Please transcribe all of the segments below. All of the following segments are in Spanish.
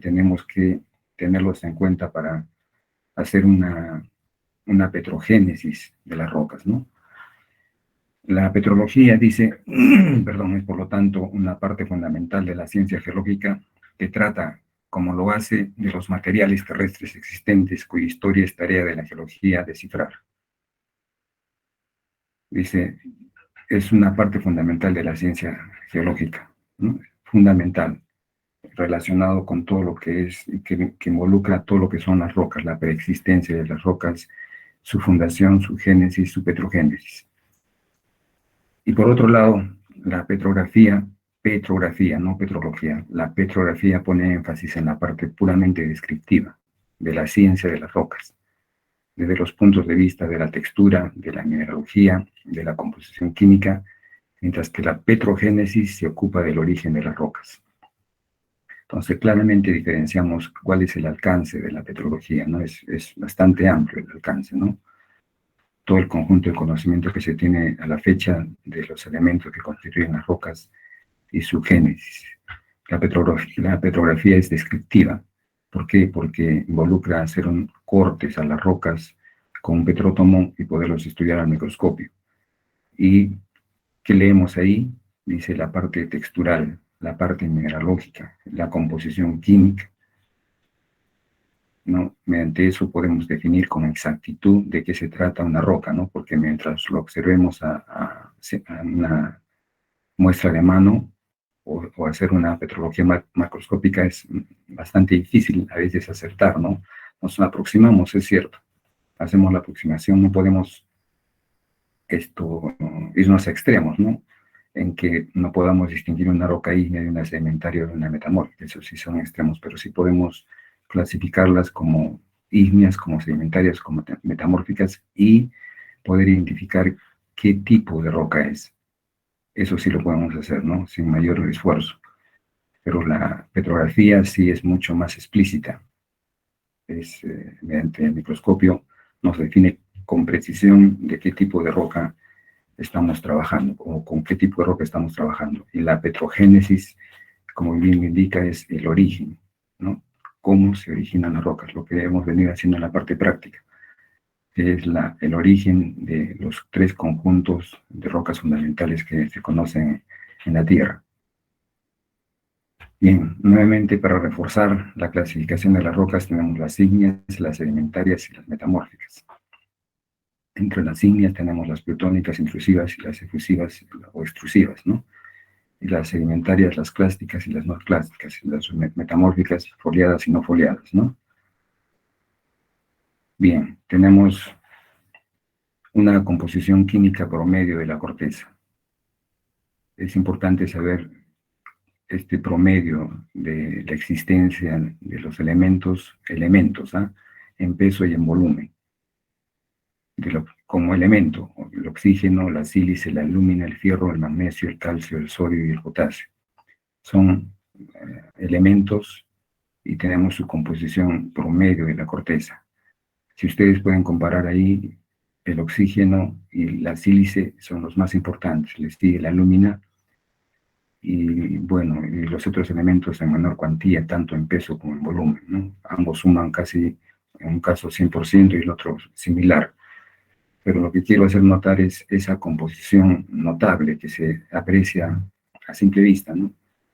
tenemos que tenerlos en cuenta para hacer una petrogénesis de las rocas, ¿no? La petrología, dice, perdón, es por lo tanto una parte fundamental de la ciencia geológica que trata, como lo hace, de los materiales terrestres existentes cuya historia es tarea de la geología descifrar. Dice, es una parte fundamental de la ciencia geológica, ¿no? Fundamental, relacionado con todo lo que es, que involucra todo lo que son las rocas, la preexistencia de las rocas, su fundación, su génesis, su petrogénesis. Y por otro lado, la petrografía, no petrología, la petrografía pone énfasis en la parte puramente descriptiva de la ciencia de las rocas, desde los puntos de vista de la textura, de la mineralogía, de la composición química, mientras que la petrogénesis se ocupa del origen de las rocas. Entonces, claramente diferenciamos cuál es el alcance de la petrología, ¿no? Es bastante amplio el alcance, ¿no? Todo el conjunto de conocimiento que se tiene a la fecha de los elementos que constituyen las rocas y su génesis. La petrografía es descriptiva. ¿Por qué? Porque involucra hacer cortes a las rocas con un petrótomo y poderlos estudiar al microscopio. ¿Y qué leemos ahí? Dice la parte textural, la parte mineralógica, la composición química, ¿no? Mediante eso podemos definir con exactitud de qué se trata una roca, ¿no? Porque mientras lo observemos a una muestra de mano o hacer una petrología macroscópica es bastante difícil a veces acertar, ¿no? Nos aproximamos, es cierto, hacemos la aproximación, no podemos irnos a extremos, ¿no? En que no podamos distinguir una roca ígnea de una sedimentaria o de una metamórfica, eso sí son extremos, pero sí podemos clasificarlas como ígneas, como sedimentarias, como metamórficas y poder identificar qué tipo de roca es. Eso sí lo podemos hacer, ¿no? Sin mayor esfuerzo. Pero la petrografía sí es mucho más explícita. Mediante el microscopio nos define con precisión de qué tipo de roca estamos trabajando o con qué tipo de roca estamos trabajando. Y la petrogénesis, como bien indica, es el origen, ¿no? Cómo se originan las rocas, lo que hemos venido haciendo en la parte práctica, que es el origen de los tres conjuntos de rocas fundamentales que se conocen en la Tierra. Bien, nuevamente para reforzar la clasificación de las rocas tenemos las ígneas, las sedimentarias y las metamórficas. Entre las ígneas tenemos las plutónicas intrusivas y las efusivas o extrusivas, ¿no? Y las sedimentarias, las clásticas y las no clásticas, y las metamórficas, foliadas y no foliadas, ¿no? Bien, tenemos una composición química promedio de la corteza. Es importante saber este promedio de la existencia de los elementos, ¿ah? En peso y en volumen. Como elemento, el oxígeno, la sílice, la alúmina, el fierro, el magnesio, el calcio, el sodio y el potasio. Son elementos y tenemos su composición promedio de la corteza. Si ustedes pueden comparar ahí, el oxígeno y la sílice son los más importantes, les sigue la alúmina y bueno, y los otros elementos en menor cuantía, tanto en peso como en volumen, ¿no? Ambos suman casi, en un caso 100% y el otro similar. Pero lo que quiero hacer notar es esa composición notable que se aprecia a simple vista, ¿no?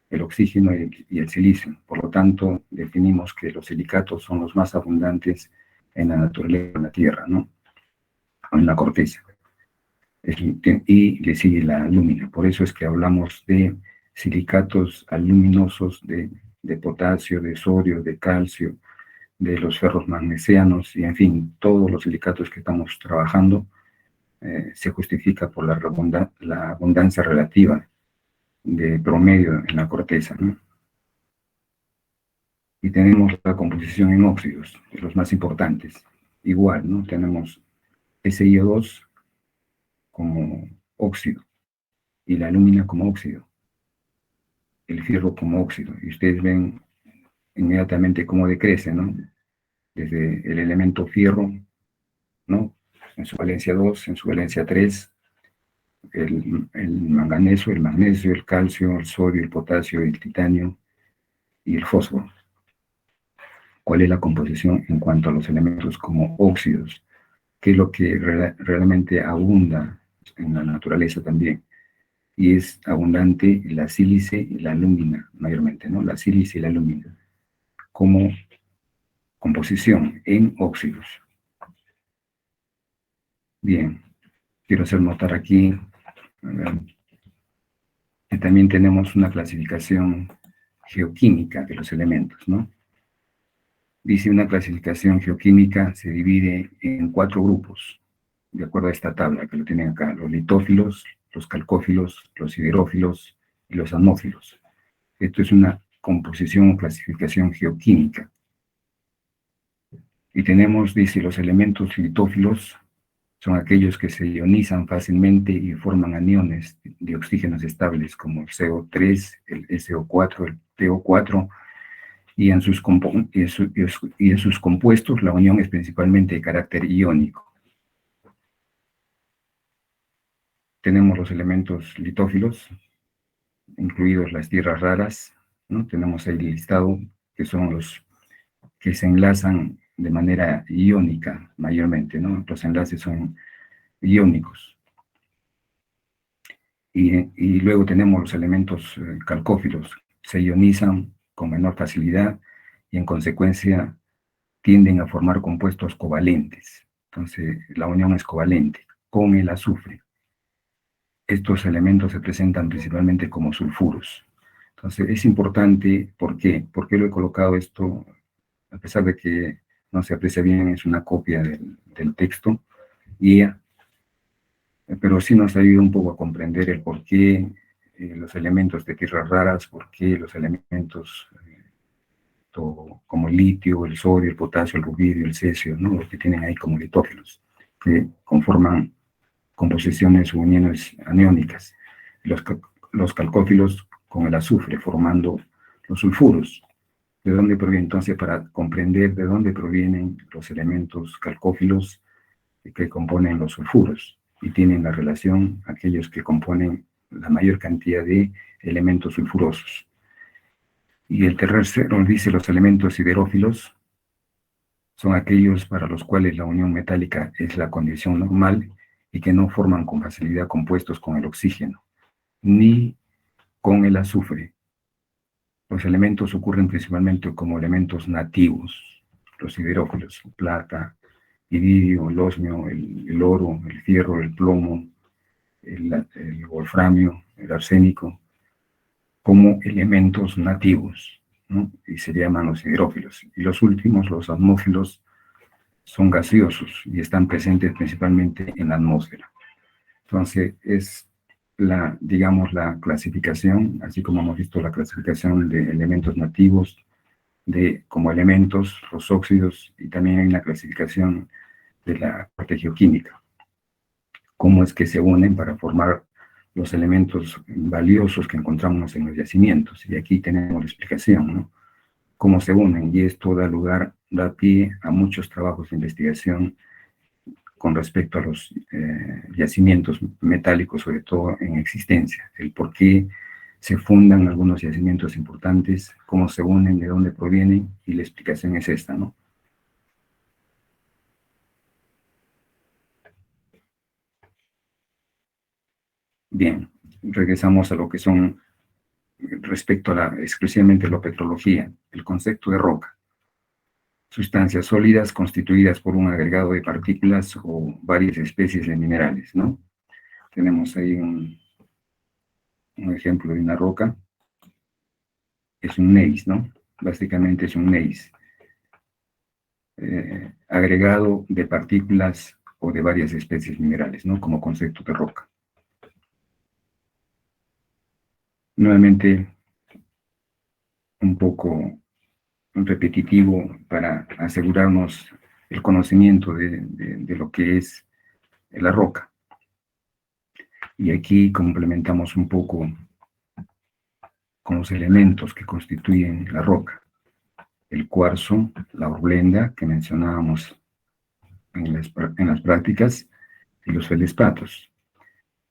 El oxígeno y el silicio. Por lo tanto, definimos que los silicatos son los más abundantes en la naturaleza de la Tierra, ¿no? En la corteza. Y le sigue la alúmina. Por eso es que hablamos de silicatos aluminosos de potasio, de sodio, de calcio, de los ferros magnesianos, y en fin, todos los silicatos que estamos trabajando se justifica por la abundancia relativa de promedio en la corteza, ¿no? Y tenemos la composición en óxidos, los más importantes. Igual, ¿no? Tenemos SiO2 como óxido y la alúmina como óxido, el fierro como óxido. Y ustedes ven inmediatamente cómo decrece, ¿no? Desde el elemento fierro, ¿no? En su valencia 2, en su valencia 3, el manganeso, el magnesio, el calcio, el sodio, el potasio, el titanio y el fósforo. cuál es la composición en cuanto a los elementos como óxidos, qué es lo que realmente abunda en la naturaleza también. Y es abundante la sílice y la alúmina, mayormente, ¿no? La sílice y la alúmina, como composición en óxidos. Bien, quiero hacer notar aquí que también tenemos una clasificación geoquímica de los elementos, ¿no? Dice una clasificación geoquímica se divide en 4 grupos, de acuerdo a esta tabla que lo tienen acá: los litófilos, los calcófilos, los siderófilos y los anófilos. Esto es una composición o clasificación geoquímica. Y tenemos, dice, los elementos litófilos son aquellos que se ionizan fácilmente y forman aniones de oxígenos estables como el CO3, el SO4, el PO4, y en sus compuestos la unión es principalmente de carácter iónico. Tenemos los elementos litófilos, incluidos las tierras raras, ¿no? Tenemos ahí el listado, que son los que se enlazan de manera iónica mayormente, ¿no? Los enlaces son iónicos. Y luego tenemos los elementos calcófilos, se ionizan con menor facilidad y en consecuencia tienden a formar compuestos covalentes. Entonces, la unión es covalente con el azufre. Estos elementos se presentan principalmente como sulfuros. Entonces, es importante, ¿por qué? ¿Por qué lo he colocado esto? A pesar de que no se aprecia bien, es una copia del texto, pero sí nos ayuda un poco a comprender el por qué los elementos de tierras raras, por qué los elementos como el litio, el sodio, el potasio, el rubidio, el cesio, ¿no? Los que tienen ahí como litófilos, que conforman composiciones o uniones aniónicas. Los calcófilos con el azufre, formando los sulfuros. ¿De dónde proviene? Entonces, para comprender de dónde provienen los elementos calcófilos que componen los sulfuros, y tienen la relación aquellos que componen la mayor cantidad de elementos sulfurosos. Y el tercero dice: los elementos siderófilos son aquellos para los cuales la unión metálica es la condición normal y que no forman con facilidad compuestos con el oxígeno, ni con el azufre. Los elementos ocurren principalmente como elementos nativos, los siderófilos: plata, iridio, el osmio, el oro, el fierro, el plomo, el wolframio, el arsénico, como elementos nativos, ¿no? Y se llaman los hidrófilos. Y los últimos, los atmófilos, son gaseosos y están presentes principalmente en la atmósfera. Entonces, es digamos, la clasificación, así como hemos visto la clasificación de elementos nativos, como elementos, los óxidos, y también hay una clasificación de la parte geoquímica. Cómo es que se unen para formar los elementos valiosos que encontramos en los yacimientos. Y aquí tenemos la explicación, ¿no? Cómo se unen, y esto da pie a muchos trabajos de investigación con respecto a los yacimientos metálicos, sobre todo en existencia, el por qué se fundan algunos yacimientos importantes, cómo se unen, de dónde provienen, y la explicación es esta, ¿no? Bien, regresamos a lo que son, respecto a exclusivamente la petrología, el concepto de roca: sustancias sólidas constituidas por un agregado de partículas o varias especies de minerales, ¿no? Tenemos ahí un ejemplo de una roca. Es un gneiss, ¿no? Básicamente es un gneiss, agregado de partículas o de varias especies minerales, ¿no? Como concepto de roca. Nuevamente, un poco repetitivo para asegurarnos el conocimiento de lo que es la roca. Y aquí complementamos un poco con los elementos que constituyen la roca: el cuarzo, la horblenda, que mencionábamos en las prácticas, y los feldespatos.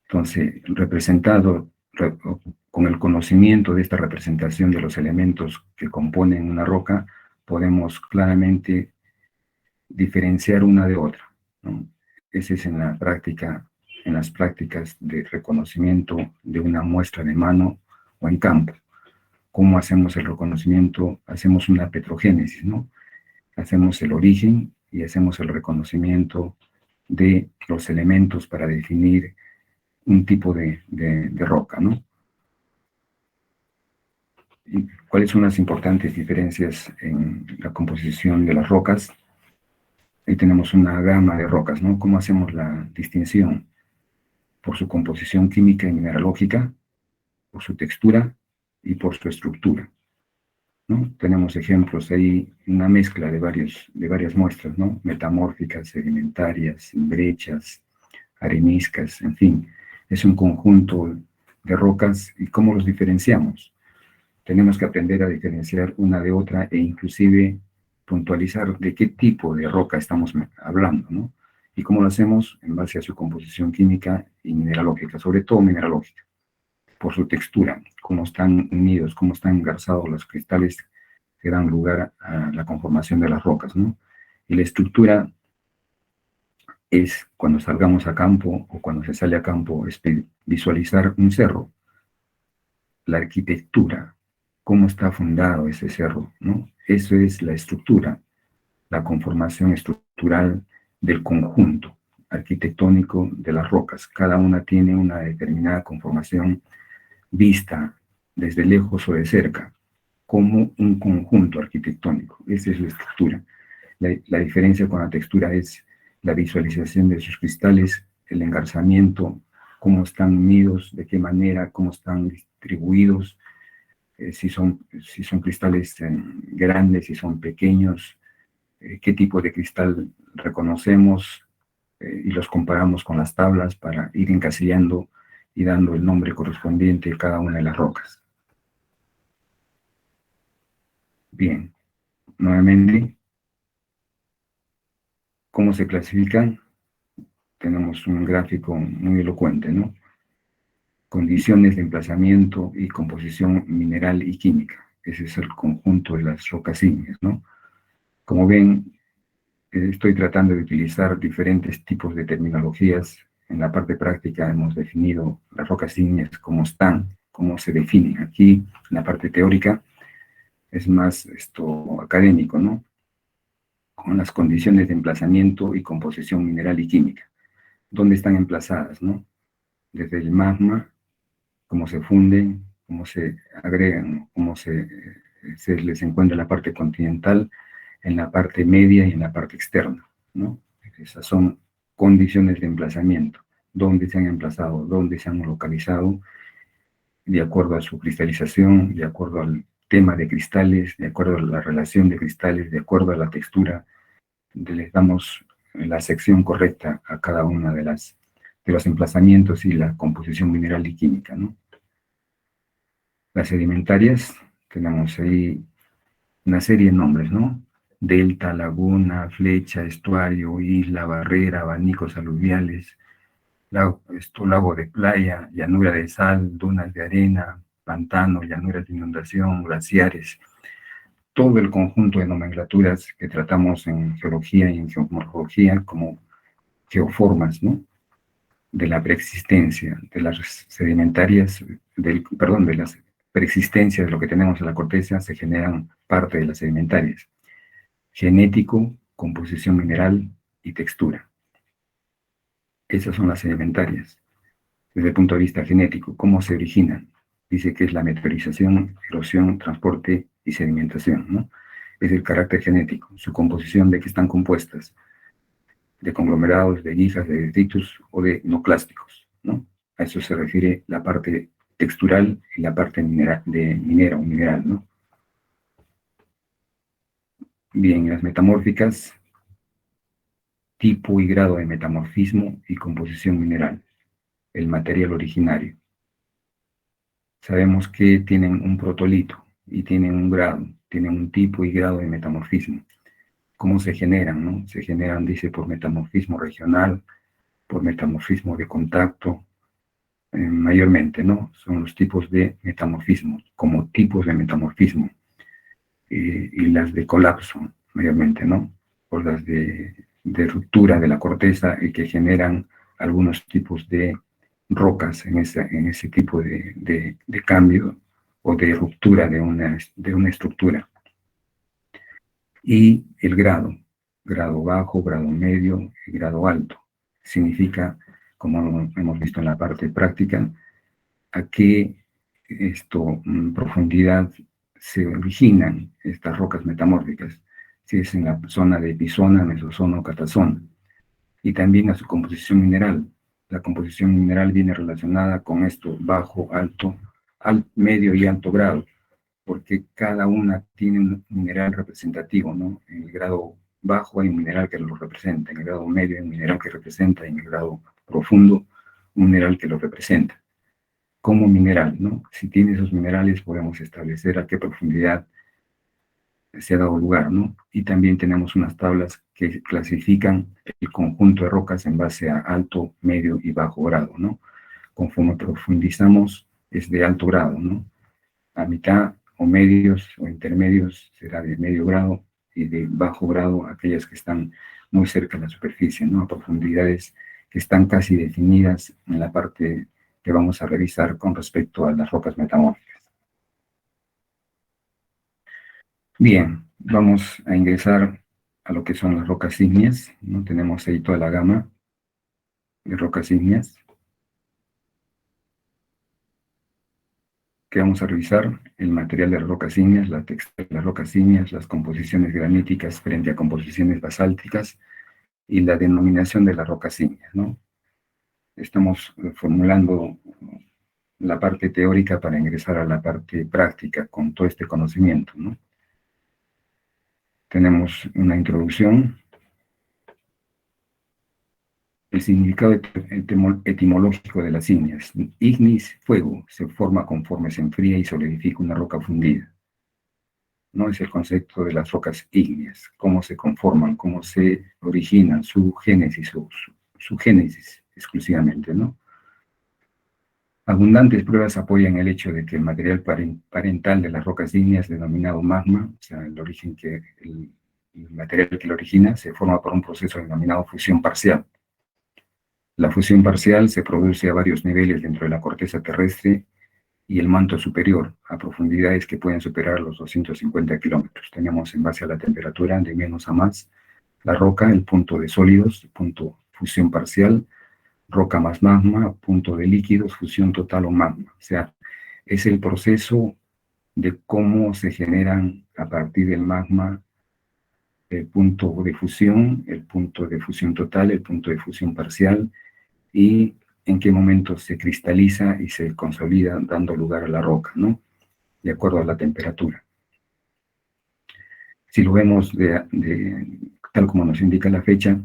Entonces, con el conocimiento de esta representación de los elementos que componen una roca, podemos claramente diferenciar una de otra, ¿no? Ese es en la práctica, en las prácticas de reconocimiento de una muestra de mano o en campo. ¿Cómo hacemos el reconocimiento? Hacemos una petrogénesis, ¿no? Hacemos el origen y hacemos el reconocimiento de los elementos para definir un tipo de roca, ¿no? ¿Y cuáles son las importantes diferencias en la composición de las rocas? Ahí tenemos una gama de rocas, ¿no? ¿Cómo hacemos la distinción? Por su composición química y mineralógica, por su textura y por su estructura, ¿no? Tenemos ejemplos ahí, una mezcla de varias muestras, ¿no? Metamórficas, sedimentarias, brechas, areniscas, en fin. Es un conjunto de rocas y ¿cómo los diferenciamos? Tenemos que aprender a diferenciar una de otra e inclusive puntualizar de qué tipo de roca estamos hablando, ¿no? Y cómo lo hacemos en base a su composición química y mineralógica, sobre todo mineralógica, por su textura, cómo están unidos, cómo están engarzados los cristales que dan lugar a la conformación de las rocas, ¿no? Y la estructura es cuando salgamos a campo o cuando se sale a campo, es visualizar un cerro, la arquitectura, cómo está fundado ese cerro, ¿no? Eso es la estructura, la conformación estructural del conjunto arquitectónico de las rocas. Cada una tiene una determinada conformación vista desde lejos o de cerca, como un conjunto arquitectónico. Esa es la estructura. La diferencia con la textura es la visualización de sus cristales, el engarzamiento, cómo están unidos, de qué manera, cómo están distribuidos, si son cristales grandes, si son pequeños, qué tipo de cristal reconocemos y los comparamos con las tablas para ir encasillando y dando el nombre correspondiente a cada una de las rocas. Bien, nuevamente, ¿cómo se clasifican? Tenemos un gráfico muy elocuente, ¿no? Condiciones de emplazamiento y composición mineral y química. Ese es el conjunto de las rocas ígneas, ¿no? Como ven, estoy tratando de utilizar diferentes tipos de terminologías. En la parte práctica hemos definido las rocas ígneas cómo están, cómo se definen. Aquí, en la parte teórica, es más académico, ¿no? Con las condiciones de emplazamiento y composición mineral y química. ¿Dónde están emplazadas, no? Desde el magma, cómo se funden, cómo se agregan, cómo se les encuentra en la parte continental, en la parte media y en la parte externa, ¿no? Esas son condiciones de emplazamiento. ¿Dónde se han emplazado? ¿Dónde se han localizado? De acuerdo a su cristalización, de acuerdo al tema de cristales, de acuerdo a la relación de cristales, de acuerdo a la textura, les damos la sección correcta a cada una de los emplazamientos y la composición mineral y química, ¿no? Las sedimentarias, tenemos ahí una serie de nombres, ¿no? Delta, laguna, flecha, estuario, isla, barrera, abanicos aluviales, lago de playa, llanura de sal, dunas de arena, pantano, llanuras de inundación, glaciares, todo el conjunto de nomenclaturas que tratamos en geología y en geomorfología como geoformas, ¿no? De la preexistencia, de las sedimentarias, de las preexistencias de lo que tenemos en la corteza, se generan parte de las sedimentarias. Genético, composición mineral y textura. Esas son las sedimentarias. Desde el punto de vista genético, ¿cómo se originan? Dice que es la meteorización, erosión, transporte y sedimentación, ¿no? Es el carácter genético, su composición, de qué están compuestas, de conglomerados, de guijas, de detritus o de neoclásticos, ¿no? A eso se refiere la parte textural y la parte mineral, ¿no? Bien, las metamórficas, tipo y grado de metamorfismo y composición mineral, el material originario. Sabemos que tienen un protolito y tienen un grado, tienen un tipo y grado de metamorfismo. ¿Cómo se generan, no? Se generan, dice, por metamorfismo regional, por metamorfismo de contacto, mayormente, ¿no? Son los tipos de metamorfismo, como tipos de metamorfismo. y las de colapso, mayormente, ¿no? Por las de ruptura de la corteza y que generan algunos tipos de rocas en ese tipo de cambio o de ruptura de una estructura. Y el grado bajo, grado medio y grado alto. Significa, como hemos visto en la parte práctica, a qué profundidad se originan estas rocas metamórficas, si es en la zona de epizona, mesozona o catazona, y también a su composición mineral. La composición mineral viene relacionada con esto, bajo, alto, medio y alto grado, porque cada una tiene un mineral representativo, ¿no? En el grado bajo hay un mineral que lo representa, en el grado medio hay un mineral que representa, y en el grado profundo un mineral que lo representa como mineral, ¿no? Si tiene esos minerales podemos establecer a qué profundidad se ha dado lugar, ¿no? Y también tenemos unas tablas que clasifican el conjunto de rocas en base a alto, medio y bajo grado, ¿no? Conforme profundizamos es de alto grado, ¿no? A mitad o medios o intermedios será de medio grado y de bajo grado aquellas que están muy cerca de la superficie, ¿no? A profundidades que están casi definidas en la parte que vamos a revisar con respecto a las rocas metamórficas. Bien, vamos a ingresar a lo que son las rocas ígneas, ¿no? Tenemos ahí toda la gama de rocas ígneas que vamos a revisar: el material de las rocas ígneas, la textura de las rocas ígneas, las composiciones graníticas frente a composiciones basálticas y la denominación de las rocas ígneas, ¿no? Estamos formulando la parte teórica para ingresar a la parte práctica con todo este conocimiento, ¿no? Tenemos una introducción. El significado etimológico de las ígneas. Ignis, fuego, se forma conforme se enfría y solidifica una roca fundida. No es el concepto de las rocas ígneas, cómo se conforman, cómo se originan, su génesis, su génesis exclusivamente, ¿no? Abundantes pruebas apoyan el hecho de que el material parental de las rocas ígneas, denominado magma, o sea, el material que lo origina, se forma por un proceso denominado fusión parcial. La fusión parcial se produce a varios niveles dentro de la corteza terrestre y el manto superior, a profundidades que pueden superar los 250 kilómetros. Tenemos, en base a la temperatura, de menos a más, la roca, el punto de sólidos, punto fusión parcial, roca más magma, punto de líquidos, fusión total o magma. O sea, es el proceso de cómo se generan a partir del magma el punto de fusión, el punto de fusión total, el punto de fusión parcial, y en qué momento se cristaliza y se consolida dando lugar a la roca, ¿no? De acuerdo a la temperatura. Si lo vemos tal como nos indica la fecha,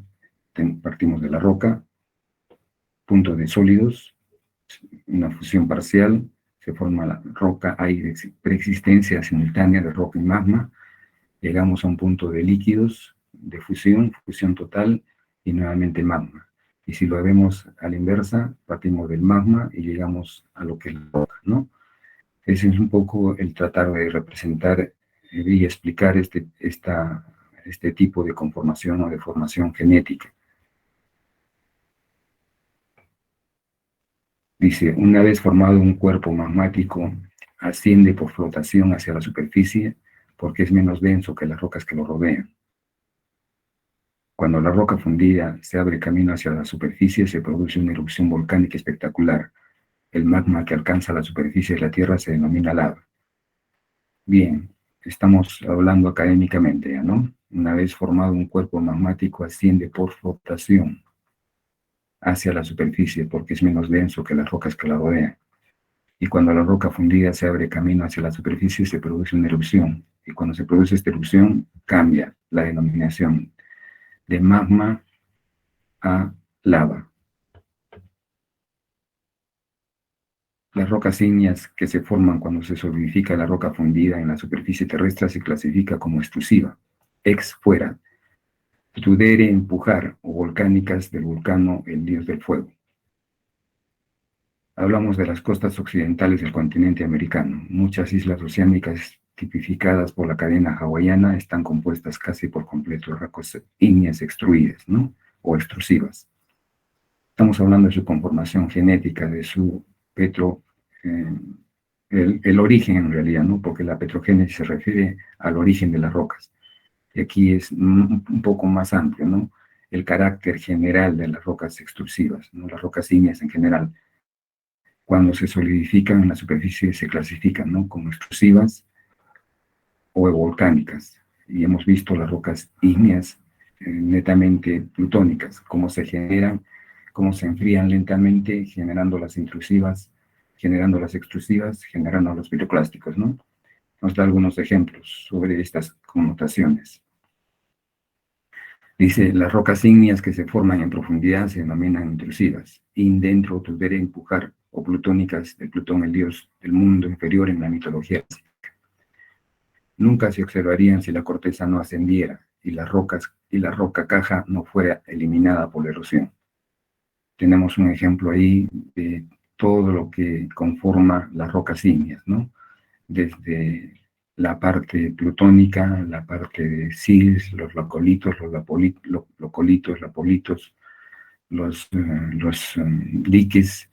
partimos de la roca, punto de sólidos, una fusión parcial, se forma la roca, hay preexistencia simultánea de roca y magma, llegamos a un punto de líquidos, de fusión, fusión total y nuevamente magma. Y si lo vemos a la inversa, partimos del magma y llegamos a lo que es la roca, ¿no? Ese es un poco el tratar de representar y explicar este tipo de conformación o de formación genética. Dice, una vez formado un cuerpo magmático, asciende por flotación hacia la superficie porque es menos denso que las rocas que lo rodean. Cuando la roca fundida se abre camino hacia la superficie, se produce una erupción volcánica espectacular. El magma que alcanza la superficie de la Tierra se denomina lava. Bien, estamos hablando académicamente, ¿ya no? Una vez formado un cuerpo magmático, asciende por flotación hacia la superficie porque es menos denso que las rocas que la rodean. Y cuando la roca fundida se abre camino hacia la superficie, se produce una erupción. Y cuando se produce esta erupción, cambia la denominación de magma a lava. Las rocas ígneas que se forman cuando se solidifica la roca fundida en la superficie terrestre se clasifica como extrusiva, ex fuera, tudere, empujar, o volcánicas del Vulcano, el dios del fuego. Hablamos de las costas occidentales del continente americano. Muchas islas oceánicas tipificadas por la cadena hawaiana, están compuestas casi por completo de rocas ígneas extruidas, ¿no? O extrusivas. Estamos hablando de su conformación genética, de su el origen en realidad, ¿no? Porque la petrogénesis se refiere al origen de las rocas. Y aquí es un poco más amplio, ¿no? El carácter general de las rocas extrusivas, ¿no? Las rocas ígneas en general. Cuando se solidifican en la superficie se clasifican, ¿no? Como extrusivas o volcánicas. Y hemos visto las rocas ígneas netamente plutónicas, cómo se generan, cómo se enfrían lentamente, generando las intrusivas, generando las extrusivas, generando los piroclásticos, ¿no? Nos da algunos ejemplos sobre estas connotaciones. Dice, las rocas ígneas que se forman en profundidad se denominan intrusivas. In dentro tuvere empujar, o plutónicas, el Plutón, el dios del mundo inferior en la mitología. Nunca se observarían si la corteza no ascendiera y la roca caja no fuera eliminada por la erosión. Tenemos un ejemplo ahí de todo lo que conforma las rocas ígneas, ¿no? Desde la parte plutónica, la parte de sils, los locolitos, lapolitos, los diques,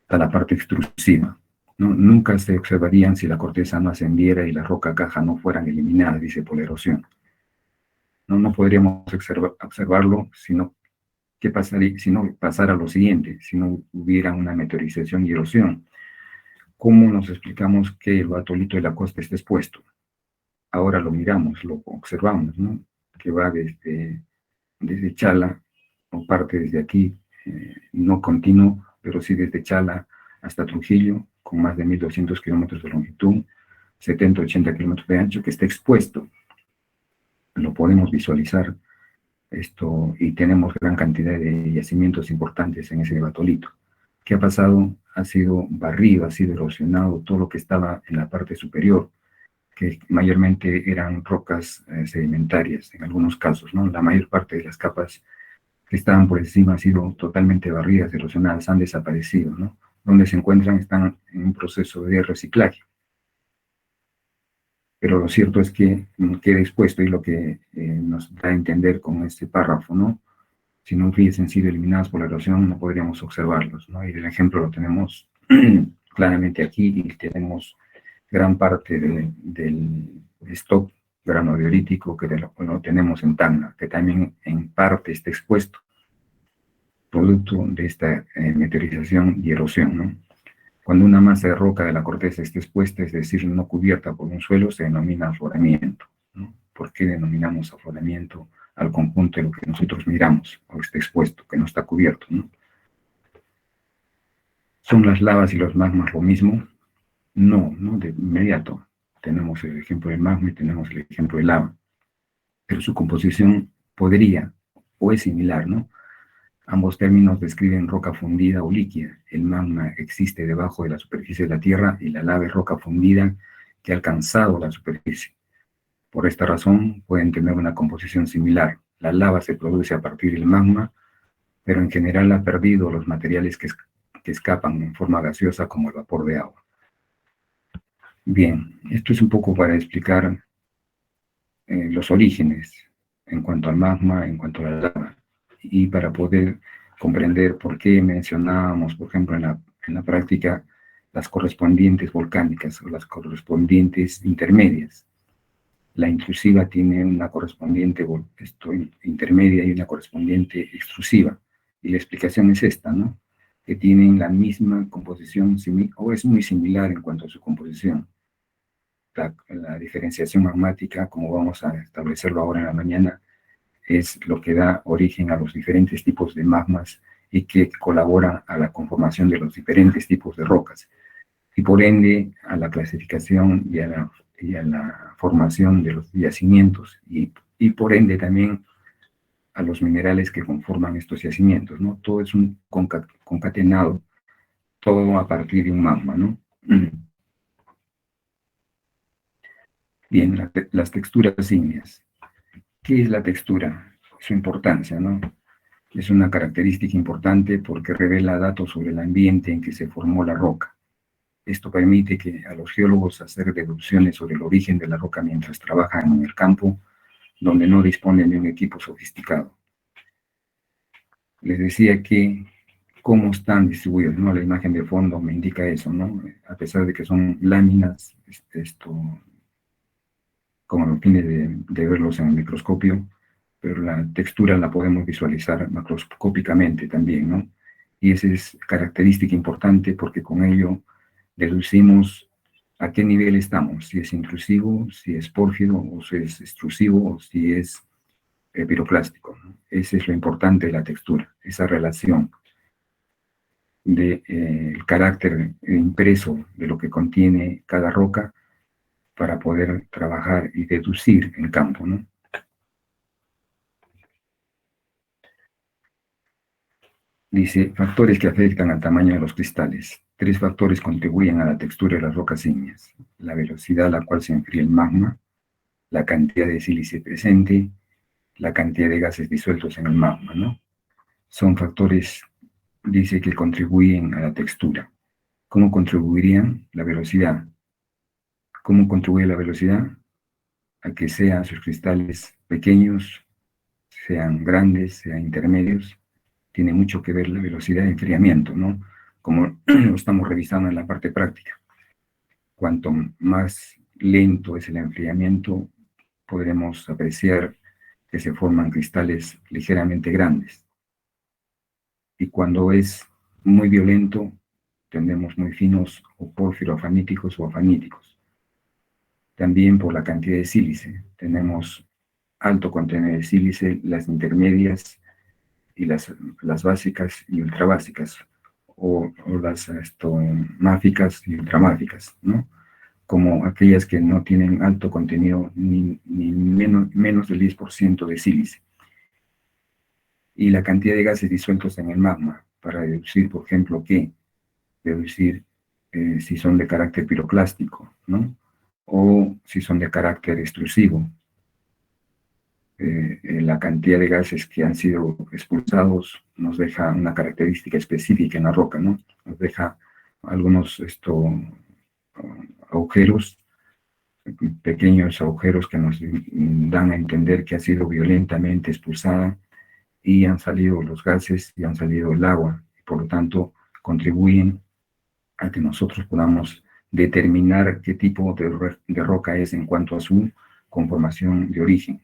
hasta la parte extrusiva, ¿no? Nunca se observarían si la corteza no ascendiera y la roca caja no fueran eliminadas, dice, por la erosión. No podríamos observarlo, sino ¿qué pasaría si no pasara lo siguiente, si no hubiera una meteorización y erosión? ¿Cómo nos explicamos que el batolito de la costa esté expuesto? Ahora lo miramos, lo observamos, ¿no? Que va desde Chala, o parte desde aquí, no continuo, pero sí desde Chala hasta Trujillo, con más de 1.200 kilómetros de longitud, 70-80 kilómetros de ancho, que está expuesto. Lo podemos visualizar esto y tenemos gran cantidad de yacimientos importantes en ese batolito. ¿Qué ha pasado? Ha sido barrido, ha sido erosionado todo lo que estaba en la parte superior, que mayormente eran rocas sedimentarias en algunos casos, ¿no? La mayor parte de las capas que estaban por encima han sido totalmente barridas, erosionadas, han desaparecido, ¿no? Donde se encuentran están en un proceso de reciclaje. Pero lo cierto es que queda expuesto y lo que nos da a entender con este párrafo, ¿no? Si no hubiesen sido eliminadas por la erosión, no podríamos observarlos, ¿no? Y el ejemplo lo tenemos claramente aquí y tenemos gran parte del stock granodiolítico que lo tenemos en Tacna, que también en parte está expuesto, producto de esta meteorización y erosión, ¿no? Cuando una masa de roca de la corteza está expuesta, es decir, no cubierta por un suelo, se denomina afloramiento, ¿no? ¿Por qué denominamos afloramiento al conjunto de lo que nosotros miramos, o está expuesto, que no está cubierto, ¿no? ¿Son las lavas y los magmas lo mismo? No, de inmediato. Tenemos el ejemplo del magma y tenemos el ejemplo del lava. Pero su composición podría, o es similar, ¿no? Ambos términos describen roca fundida o líquida. El magma existe debajo de la superficie de la Tierra y la lava es roca fundida que ha alcanzado la superficie. Por esta razón, pueden tener una composición similar. La lava se produce a partir del magma, pero en general ha perdido los materiales que escapan en forma gaseosa como el vapor de agua. Bien, esto es un poco para explicar los orígenes en cuanto al magma, en cuanto a la lava, y para poder comprender por qué mencionábamos, por ejemplo, en la práctica, las correspondientes volcánicas o las correspondientes intermedias. La intrusiva tiene una correspondiente intermedia y una correspondiente extrusiva, y la explicación es esta, ¿no? Que tienen la misma composición, o es muy similar en cuanto a su composición. La diferenciación magmática, como vamos a establecerlo ahora en la mañana, es lo que da origen a los diferentes tipos de magmas y que colabora a la conformación de los diferentes tipos de rocas y por ende a la clasificación y a la formación de los yacimientos y por ende también a los minerales que conforman estos yacimientos, ¿no? Todo es un concatenado, todo a partir de un magma, ¿no? Bien, las texturas ígneas. ¿Qué es la textura? Su importancia, ¿no? Es una característica importante porque revela datos sobre el ambiente en que se formó la roca. Esto permite que a los geólogos hacer deducciones sobre el origen de la roca mientras trabajan en el campo, donde no disponen de un equipo sofisticado. Les decía que cómo están distribuidos, ¿no? La imagen de fondo me indica eso, ¿no? A pesar de que son láminas, como a fines de verlos en el microscopio, pero la textura la podemos visualizar macroscópicamente también, ¿no? Y esa es característica importante porque con ello deducimos a qué nivel estamos, si es intrusivo, si es pórfido, o si es extrusivo, o si es piroclástico, ¿no? Ese es lo importante de la textura, esa relación del carácter impreso de lo que contiene cada roca para poder trabajar y deducir en campo, ¿no? Dice, factores que afectan al tamaño de los cristales. Tres factores contribuyen a la textura de las rocas ígneas. La velocidad a la cual se enfría el magma, la cantidad de sílice presente, la cantidad de gases disueltos en el magma, ¿no? Son factores, dice, que contribuyen a la textura. ¿Cómo contribuirían? La velocidad. ¿Cómo contribuye la velocidad? A que sean sus cristales pequeños, sean grandes, sean intermedios. Tiene mucho que ver la velocidad de enfriamiento, ¿no? Como lo estamos revisando en la parte práctica. Cuanto más lento es el enfriamiento, podremos apreciar que se forman cristales ligeramente grandes. Y cuando es muy violento, tendremos muy finos o porfiroafaníticos o afaníticos. También por la cantidad de sílice. Tenemos alto contenido de sílice, las intermedias y las básicas y ultrabásicas, o las máficas y ultramáficas, ¿no? Como aquellas que no tienen alto contenido ni menos del 10% de sílice. Y la cantidad de gases disueltos en el magma, para deducir, por ejemplo, deducir si son de carácter piroclástico, ¿no? O si son de carácter extrusivo. La cantidad de gases que han sido expulsados nos deja una característica específica en la roca, ¿no? Nos deja algunos agujeros, pequeños agujeros que nos dan a entender que ha sido violentamente expulsada y han salido los gases y han salido el agua, y por lo tanto contribuyen a que nosotros podamos determinar qué tipo de roca es en cuanto a su conformación de origen.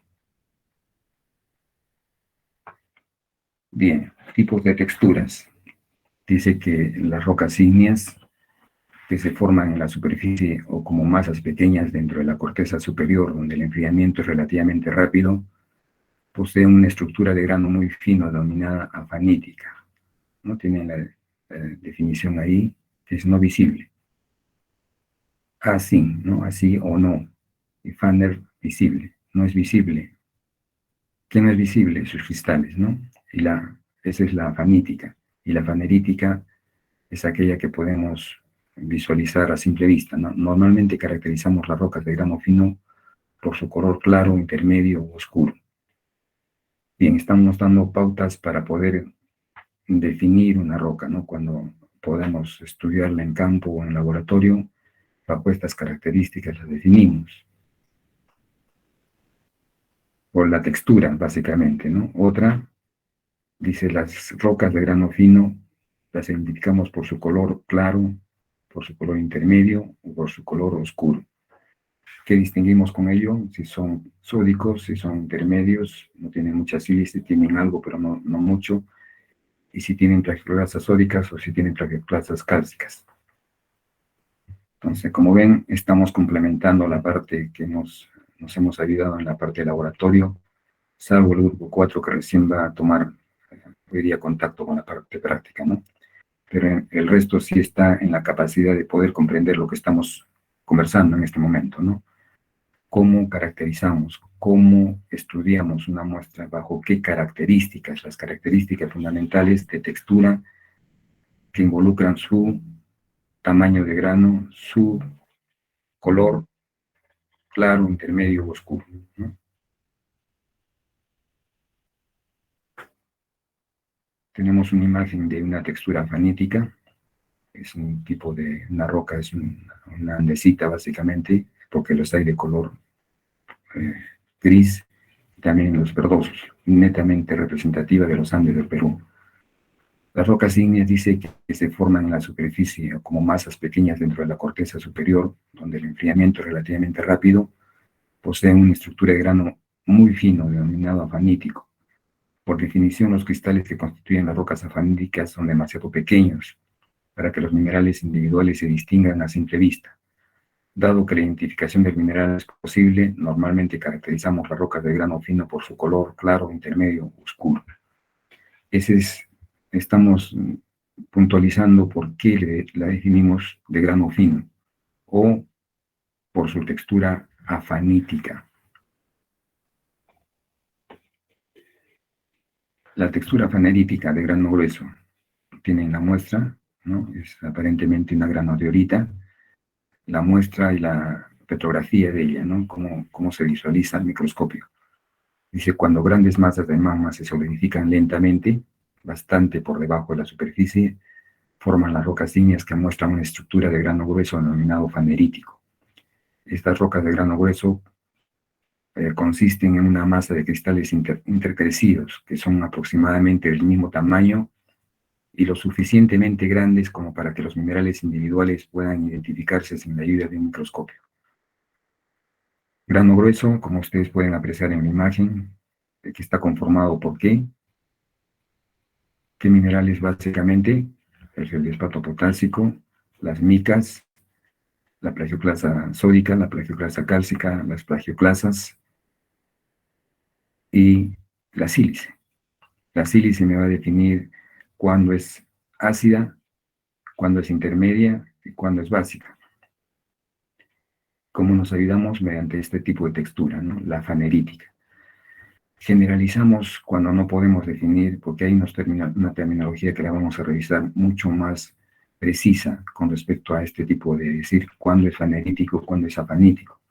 Bien, tipos de texturas. Dice que las rocas ígneas que se forman en la superficie o como masas pequeñas dentro de la corteza superior, donde el enfriamiento es relativamente rápido, poseen una estructura de grano muy fino denominada afanítica. ¿No? Tienen la definición ahí, que es no visible. Así, ¿no? Así o no. Y Fanner, visible. No es visible. ¿Qué no es visible? Sus cristales, ¿no? Esa es la fanítica. Y la fanerítica es aquella que podemos visualizar a simple vista, ¿no? Normalmente caracterizamos las rocas de grano fino por su color claro, intermedio o oscuro. Bien, estamos dando pautas para poder definir una roca, ¿no? Cuando podemos estudiarla en campo o en laboratorio, bajo estas características las definimos. Por la textura, básicamente, ¿no? Otra, dice, las rocas de grano fino las identificamos por su color claro, por su color intermedio o por su color oscuro. ¿Qué distinguimos con ello? Si son sódicos, si son intermedios, no tienen mucha sílice, tienen algo, pero no mucho, y si tienen plagioclasas sódicas o si tienen plagioclasas cálcicas. Entonces, como ven, estamos complementando la parte que nos hemos ayudado en la parte de laboratorio, salvo el grupo 4 que recién va a tomar, hoy día, contacto con la parte práctica, ¿no? Pero el resto sí está en la capacidad de poder comprender lo que estamos conversando en este momento, ¿no? Cómo caracterizamos, cómo estudiamos una muestra, bajo qué características, las características fundamentales de textura que involucran su tamaño de grano, su color claro, intermedio o oscuro, ¿no? Tenemos una imagen de una textura fanítica. Es un tipo de, una roca, es una andesita básicamente, porque los hay de color eh, gris, y también los verdosos, netamente representativa de los Andes del Perú. Las rocas ígneas dice que se forman en la superficie como masas pequeñas dentro de la corteza superior, donde el enfriamiento es relativamente rápido, poseen una estructura de grano muy fino, denominado afanítico. Por definición, los cristales que constituyen las rocas afaníticas son demasiado pequeños para que los minerales individuales se distingan a simple vista. Dado que la identificación del mineral es posible, normalmente caracterizamos las rocas de grano fino por su color claro, intermedio, oscuro. Estamos puntualizando por qué la definimos de grano fino o por su textura afanítica. La textura afanítica de grano grueso tiene la muestra, ¿no? Es aparentemente una granodiorita, la muestra y la petrografía de ella, ¿no? Cómo se visualiza al microscopio. Dice, cuando grandes masas de magma se solidifican lentamente, bastante por debajo de la superficie, forman las rocas ígneas que muestran una estructura de grano grueso denominado fanerítico. Estas rocas de grano grueso consisten en una masa de cristales intercrecidos, que son aproximadamente del mismo tamaño y lo suficientemente grandes como para que los minerales individuales puedan identificarse sin la ayuda de un microscopio. Grano grueso, como ustedes pueden apreciar en la imagen, que está conformado por ¿qué? ¿Qué minerales básicamente? El feldespato potásico, las micas, la plagioclasa sódica, la plagioclasa cálcica, las plagioclasas y la sílice. La sílice me va a definir cuándo es ácida, cuándo es intermedia y cuándo es básica. ¿Cómo nos ayudamos? Mediante este tipo de textura, ¿no? La fanerítica. Generalizamos cuando no podemos definir, porque hay una terminología que la vamos a revisar mucho más precisa con respecto a este tipo de decir cuándo es fanerítico, cuándo es afanítico.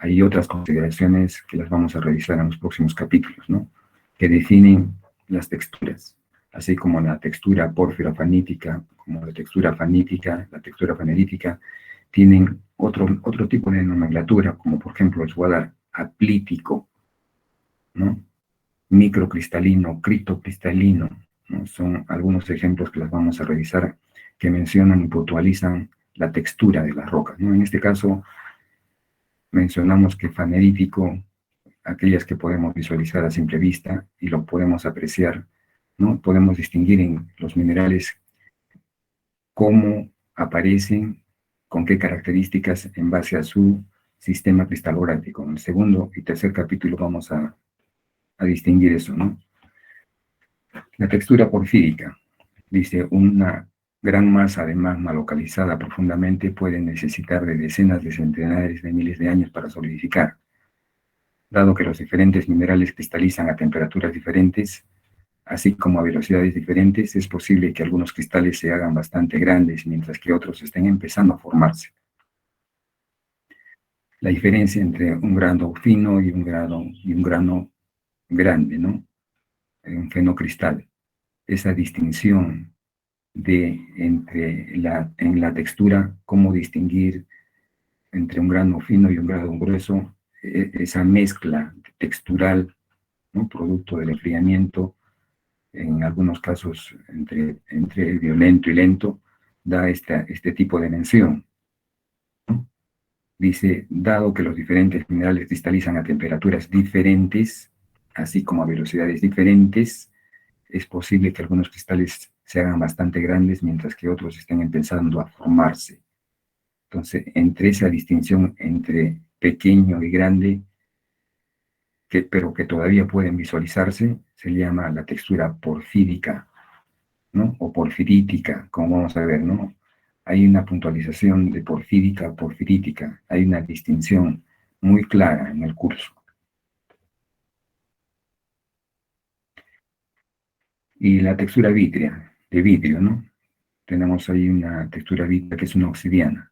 Hay otras consideraciones que las vamos a revisar en los próximos capítulos, ¿no? Que definen las texturas, así como la textura pórfiro-fanítica, como la textura fanítica, la textura fanerítica, tienen otro tipo de nomenclatura, como por ejemplo el suadar aplítico, ¿no? Microcristalino, criptocristalino, ¿no? Son algunos ejemplos que las vamos a revisar que mencionan y puntualizan la textura de las rocas, ¿no? En este caso, mencionamos que fanerítico, aquellas que podemos visualizar a simple vista y lo podemos apreciar, ¿no? Podemos distinguir en los minerales cómo aparecen, con qué características en base a su sistema cristalográfico. En el segundo y tercer capítulo vamos a distinguir eso, ¿no? La textura porfírica. Dice, una gran masa de magma localizada profundamente puede necesitar de decenas de centenares de miles de años para solidificar. Dado que los diferentes minerales cristalizan a temperaturas diferentes, así como a velocidades diferentes, es posible que algunos cristales se hagan bastante grandes, mientras que otros estén empezando a formarse. La diferencia entre un grano fino y un grano grande, ¿no? Un fenocristal. Esa distinción en la textura, cómo distinguir entre un grano fino y un grano grueso, esa mezcla textural, ¿no? Producto del enfriamiento, en algunos casos entre violento y lento, da este tipo de mención, ¿no? Dice, dado que los diferentes minerales cristalizan a temperaturas diferentes, así como a velocidades diferentes, es posible que algunos cristales se hagan bastante grandes, mientras que otros estén empezando a formarse. Entonces, entre esa distinción entre pequeño y grande, pero que todavía pueden visualizarse, se llama la textura porfírica, ¿no? O porfirítica, como vamos a ver, ¿no? Hay una puntualización de porfírica a porfirítica, hay una distinción muy clara en el curso. Y la textura vítrea, de vidrio, ¿no? Tenemos ahí una textura vítrea que es una obsidiana,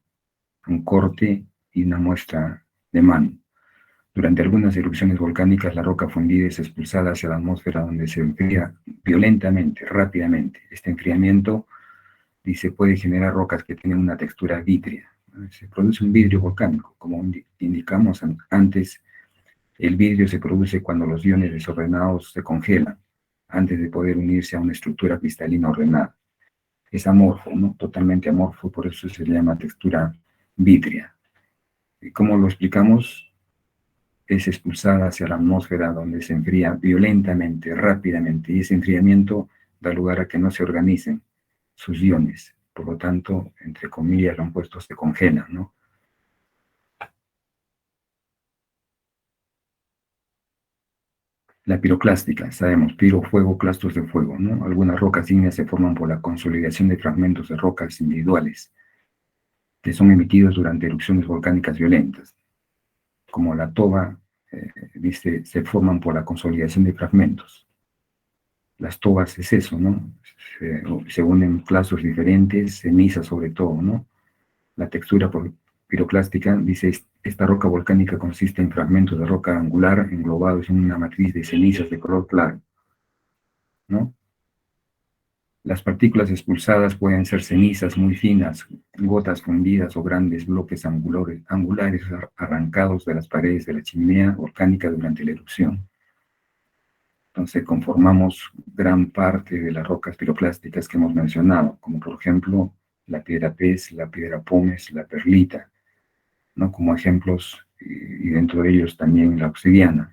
un corte y una muestra de mano. Durante algunas erupciones volcánicas, la roca fundida es expulsada hacia la atmósfera, donde se enfría violentamente, rápidamente. Este enfriamiento dice, puede generar rocas que tienen una textura vítrea. Se produce un vidrio volcánico, como indicamos antes. El vidrio se produce cuando los iones desordenados se congelan, antes de poder unirse a una estructura cristalina ordenada. Es amorfo, ¿no? Totalmente amorfo, por eso se llama textura vítrea. ¿Y cómo lo explicamos? Es expulsada hacia la atmósfera, donde se enfría violentamente, rápidamente, y ese enfriamiento da lugar a que no se organicen sus iones. Por lo tanto, entre comillas, los compuestos se congelan, ¿no? La piroclástica, sabemos, piro, fuego, clastos de fuego, ¿no? Algunas rocas ígneas se forman por la consolidación de fragmentos de rocas individuales que son emitidos durante erupciones volcánicas violentas. Como la toba, dice, se forman por la consolidación de fragmentos. Las tobas es eso, ¿no? Se unen clastos diferentes, cenizas sobre todo, ¿no? La textura piroclástica, dice, esta roca volcánica consiste en fragmentos de roca angular englobados en una matriz de cenizas de color claro, ¿no? Las partículas expulsadas pueden ser cenizas muy finas, gotas fundidas o grandes bloques angulares arrancados de las paredes de la chimenea volcánica durante la erupción. Entonces conformamos gran parte de las rocas piroclásticas que hemos mencionado, como por ejemplo la piedra pez, la piedra pómez, la perlita, ¿no? Como ejemplos, y dentro de ellos también la obsidiana,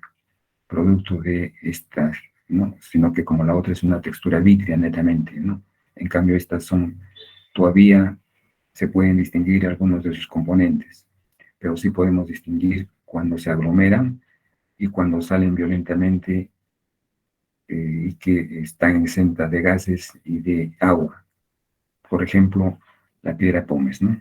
producto de estas, ¿no? Sino que como la otra es una textura vítrea netamente, ¿no? En cambio, estas son, todavía se pueden distinguir algunos de sus componentes, pero sí podemos distinguir cuando se aglomeran y cuando salen violentamente y que están exentas de gases y de agua. Por ejemplo, la piedra pómez, ¿no?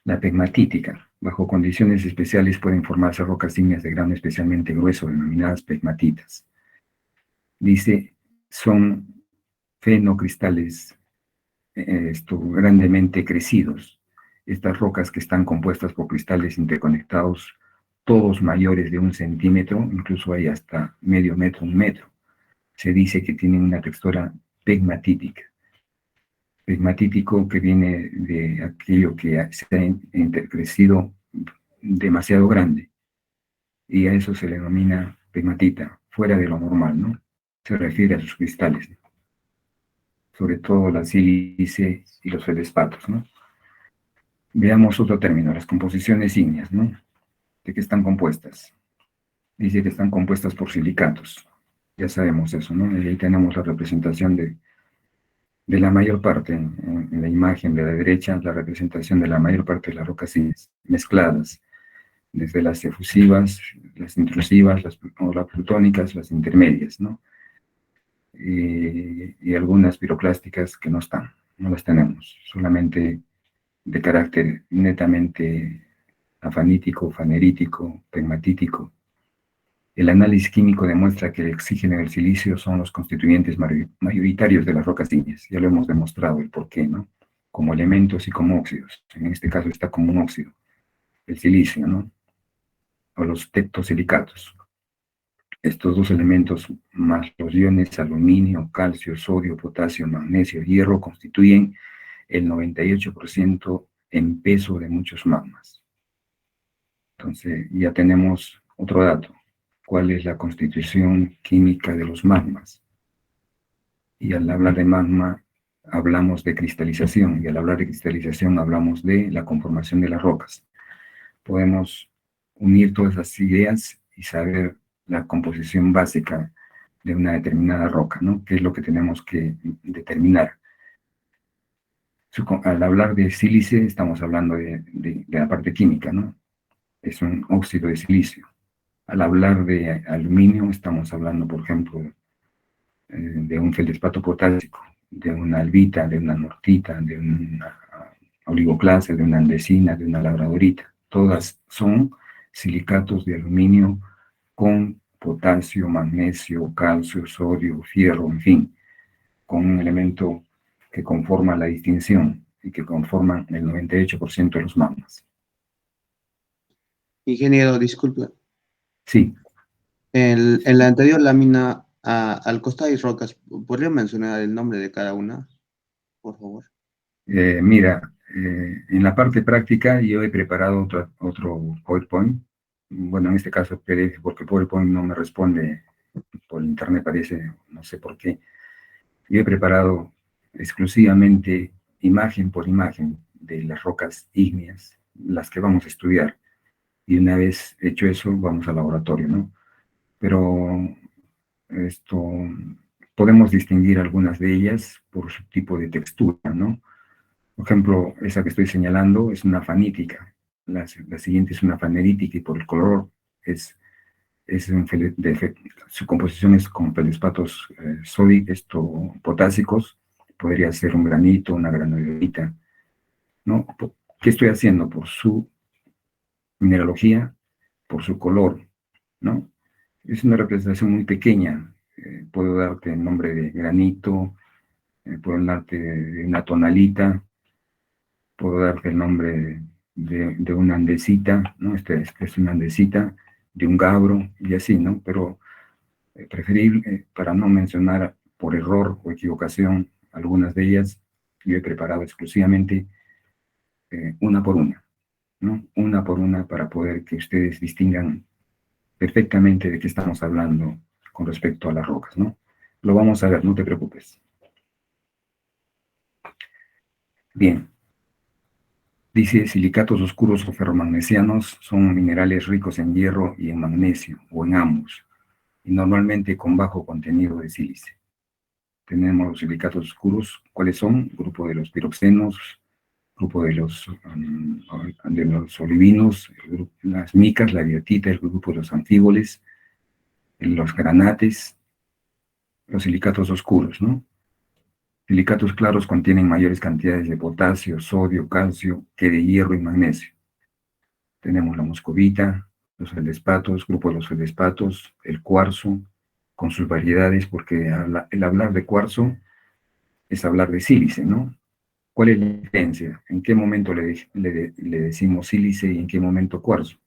La pegmatítica. Bajo condiciones especiales pueden formarse rocas ígneas de grano especialmente grueso, denominadas pegmatitas. Dice, son fenocristales grandemente crecidos. Estas rocas que están compuestas por cristales interconectados, todos mayores de 1 centímetro, incluso hay hasta medio metro, 1 metro. Se dice que tienen una textura pegmatítica. Pegmatítico que viene de aquello que se ha intercrecido demasiado grande, y a eso se le denomina pegmatita, fuera de lo normal, ¿no? Se refiere a sus cristales, sobre todo la sílice y los feldespatos, ¿no? Veamos otro término, las composiciones ígneas, ¿no? ¿De qué están compuestas? Dice que están compuestas por silicatos. Ya sabemos eso, ¿no? Y ahí tenemos la representación de la mayor parte, en la imagen de la derecha, la representación de la mayor parte de las rocas ígneas mezcladas, desde las efusivas, las intrusivas, o las plutónicas, las intermedias, ¿no? Y algunas piroclásticas que no están, no las tenemos, solamente de carácter netamente afanítico, fanerítico, pegmatítico. El análisis químico demuestra que el oxígeno y el silicio son los constituyentes mayoritarios de las rocas ígneas. Ya lo hemos demostrado el porqué, ¿no? Como elementos y como óxidos. En este caso está como un óxido, el silicio, ¿no? O los tectosilicatos. Estos dos elementos, más los iones aluminio, calcio, sodio, potasio, magnesio, hierro, constituyen el 98% en peso de muchos magmas. Entonces, ya tenemos otro dato. ¿Cuál es la constitución química de los magmas? Y al hablar de magma, hablamos de cristalización, y al hablar de cristalización, hablamos de la conformación de las rocas. Podemos unir todas las ideas y saber la composición básica de una determinada roca, ¿no? ¿Qué es lo que tenemos que determinar? Al hablar de sílice, estamos hablando de la parte química, ¿no? Es un óxido de silicio. Al hablar de aluminio, estamos hablando, por ejemplo, de un feldespato potásico, de una albita, de una nortita, de una oligoclase, de una andesina, de una labradorita. Todas son silicatos de aluminio con potasio, magnesio, calcio, sodio, fierro, en fin, con un elemento que conforma la distinción y que conforman el 98% de los magmas. Ingeniero, disculpe. Sí. En la anterior lámina Al costado hay rocas. ¿Podría mencionar el nombre de cada una, por favor? Mira, en la parte práctica yo he preparado otro PowerPoint. Bueno, en este caso PDF, porque PowerPoint no me responde por internet, parece, no sé por qué. Yo he preparado exclusivamente imagen por imagen de las rocas ígneas, las que vamos a estudiar. Y una vez hecho eso, vamos al laboratorio, ¿no? Pero esto, podemos distinguir algunas de ellas por su tipo de textura, ¿no? Por ejemplo, esa que estoy señalando es una fanítica. La siguiente es una fanerítica y por el color es su composición es con feldespatos potásicos. Podría ser un granito, una granulita, ¿no? ¿Qué estoy haciendo? Por su mineralogía, por su color, ¿no? Es una representación muy pequeña. Puedo darte el nombre de granito, puedo darte de una tonalita, puedo darte el nombre de una andesita, ¿no? Este es una andesita, de un gabro y así, ¿no? Pero preferible, para no mencionar por error o equivocación algunas de ellas, yo he preparado exclusivamente una por una, ¿no? Una por una para poder que ustedes distingan perfectamente de qué estamos hablando con respecto a las rocas, ¿no? Lo vamos a ver, no te preocupes. Bien, dice silicatos oscuros o ferromagnesianos son minerales ricos en hierro y en magnesio, o en ambos, y normalmente con bajo contenido de sílice. Tenemos los silicatos oscuros, ¿cuáles son? Grupo de los piroxenos, grupo de los olivinos, las micas, la biotita, el grupo de los anfíboles, los granates, los silicatos oscuros, ¿no? Silicatos claros contienen mayores cantidades de potasio, sodio, calcio que de hierro y magnesio. Tenemos la moscovita, los feldespatos, grupo de los feldespatos, el cuarzo, con sus variedades, porque el hablar de cuarzo es hablar de sílice, ¿no? ¿Cuál es la diferencia? ¿En qué momento le decimos sílice y en qué momento cuarzo?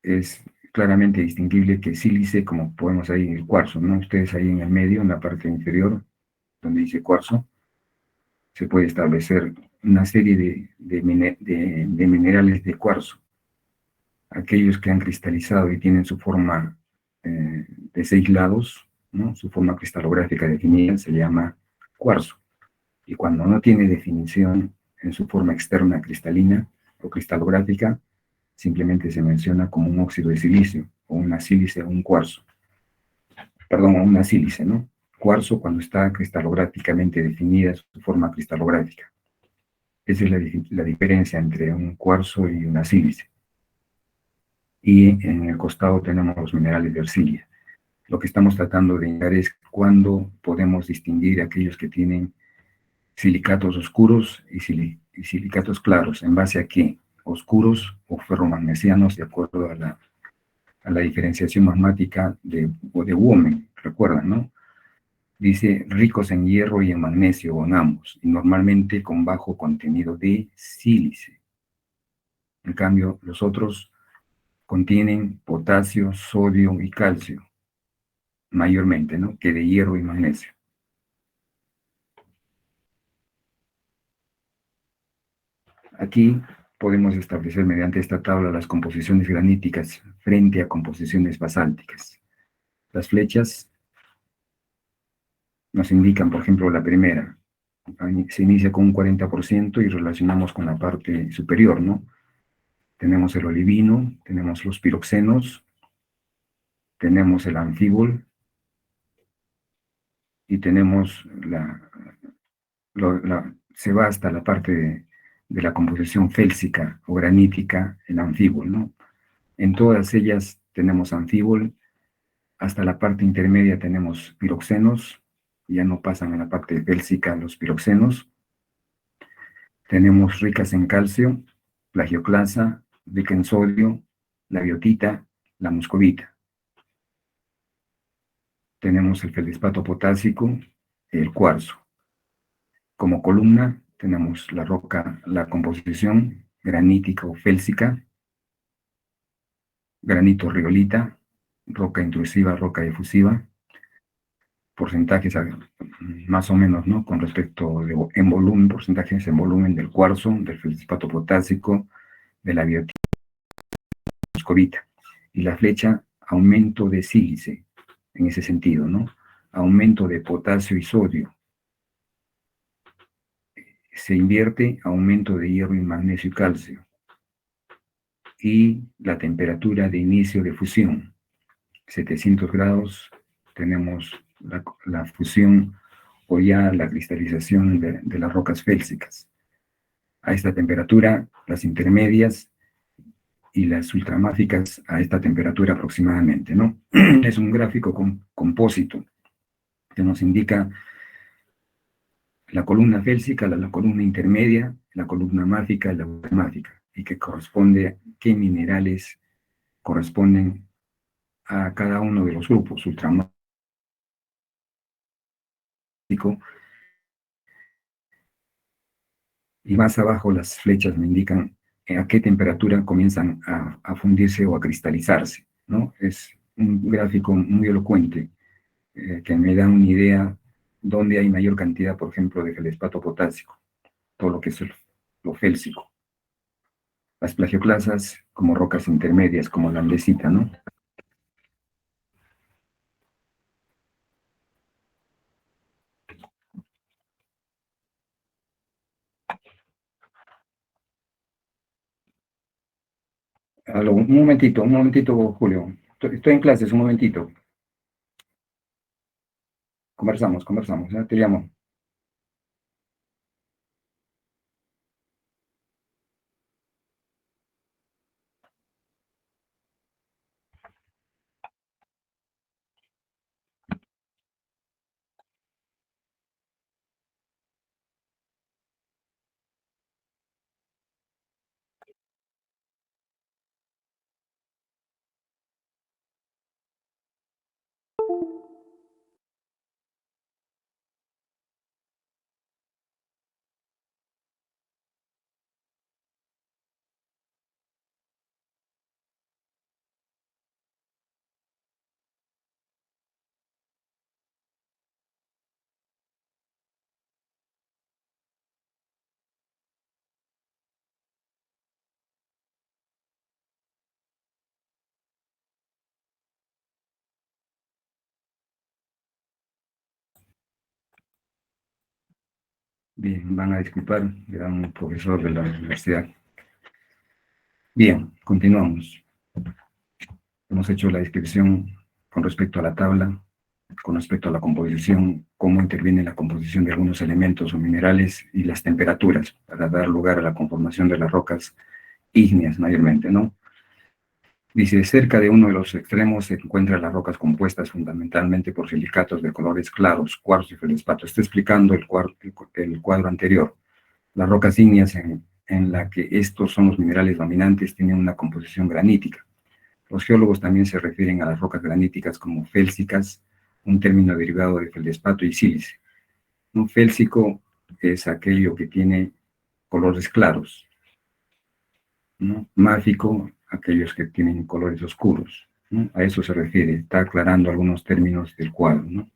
Es claramente distinguible que sílice, como podemos ahí el cuarzo, ¿no? Ustedes ahí en el medio, en la parte inferior, donde dice cuarzo, se puede establecer una serie de minerales de cuarzo. Aquellos que han cristalizado y tienen su forma de 6 lados, ¿no? Su forma cristalográfica definida se llama cuarzo. Y cuando no tiene definición en su forma externa cristalina o cristalográfica, simplemente se menciona como un óxido de silicio, o una sílice o un cuarzo. Perdón, una sílice, ¿no? Cuarzo cuando está cristalográficamente definida su forma cristalográfica. Esa es la diferencia entre un cuarzo y una sílice. Y en el costado tenemos los minerales de arcilla. Lo que estamos tratando de indicar es cuándo podemos distinguir aquellos que tienen silicatos oscuros y silicatos claros. ¿En base a qué? Oscuros o ferromagnesianos, de acuerdo a la diferenciación magmática de Women, recuerdan, ¿no? Dice ricos en hierro y en magnesio, o en ambos, y normalmente con bajo contenido de sílice. En cambio, los otros contienen potasio, sodio y calcio, mayormente, ¿no? Que de hierro y magnesio. Aquí podemos establecer mediante esta tabla las composiciones graníticas frente a composiciones basálticas. Las flechas nos indican, por ejemplo, la primera. Se inicia con un 40% y relacionamos con la parte superior, ¿no? Tenemos el olivino, tenemos los piroxenos, tenemos el anfíbol y tenemos se va hasta la parte de la composición félsica o granítica, el anfíbol, ¿no? En todas ellas tenemos anfíbol, hasta la parte intermedia tenemos piroxenos, ya no pasan a la parte félsica los piroxenos. Tenemos ricas en calcio, plagioclasa, rica en sodio, la biotita, la moscovita. Tenemos el feldespato potásico, el cuarzo. Como columna tenemos la roca, la composición granítica o félsica, granito riolita, roca intrusiva, roca difusiva, porcentajes más o menos, ¿no? Con respecto en volumen, porcentajes en volumen del cuarzo, del feldespato potásico, de la biotita, y la flecha, aumento de sílice, en ese sentido, ¿no? Aumento de potasio y sodio. Se invierte aumento de hierro y magnesio y calcio. Y la temperatura de inicio de fusión, 700 grados, tenemos la fusión o ya la cristalización de las rocas félsicas. A esta temperatura, las intermedias y las ultramáficas a esta temperatura aproximadamente, ¿no? Es un gráfico compósito que nos indica la columna félsica, la columna intermedia, la columna máfica y la ultramáfica, y que corresponde a qué minerales corresponden a cada uno de los grupos, ultramáfico, y más abajo las flechas me indican a qué temperatura comienzan a fundirse o a cristalizarse, ¿no? Es un gráfico muy elocuente que me da una idea dónde hay mayor cantidad, por ejemplo, de feldespato potásico, todo lo que es lo félsico. Las plagioclasas como rocas intermedias, como la andesita, ¿no? Un momentito, Julio. Estoy en clases, un momentito. Conversamos, ¿eh? Te llamo. Bien, van a disculpar, era un profesor de la universidad. Bien, continuamos. Hemos hecho la descripción con respecto a la tabla, con respecto a la composición, cómo interviene la composición de algunos elementos o minerales y las temperaturas para dar lugar a la conformación de las rocas ígneas mayormente, ¿no? Dice, cerca de uno de los extremos se encuentran las rocas compuestas fundamentalmente por silicatos de colores claros, cuarzo y feldespato. Está explicando el cuadro anterior. Las rocas ígneas en la que estos son los minerales dominantes tienen una composición granítica. Los geólogos también se refieren a las rocas graníticas como félsicas, un término derivado de feldespato y sílice. Un félsico es aquello que tiene colores claros, ¿no? Máfico, aquellos que tienen colores oscuros, ¿no? A eso se refiere, está aclarando algunos términos del cuadro, ¿no?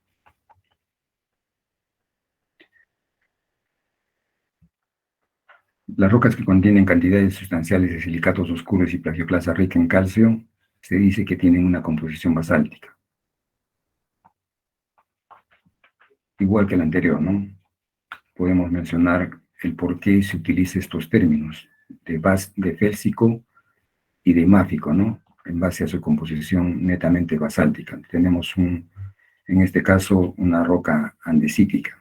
Las rocas que contienen cantidades sustanciales de silicatos oscuros y plagioclasa rica en calcio, se dice que tienen una composición basáltica. Igual que el anterior, ¿no? Podemos mencionar el por qué se utiliza estos términos de félsico y de máfico, ¿no? En base a su composición netamente basáltica. Tenemos en este caso, una roca andesítica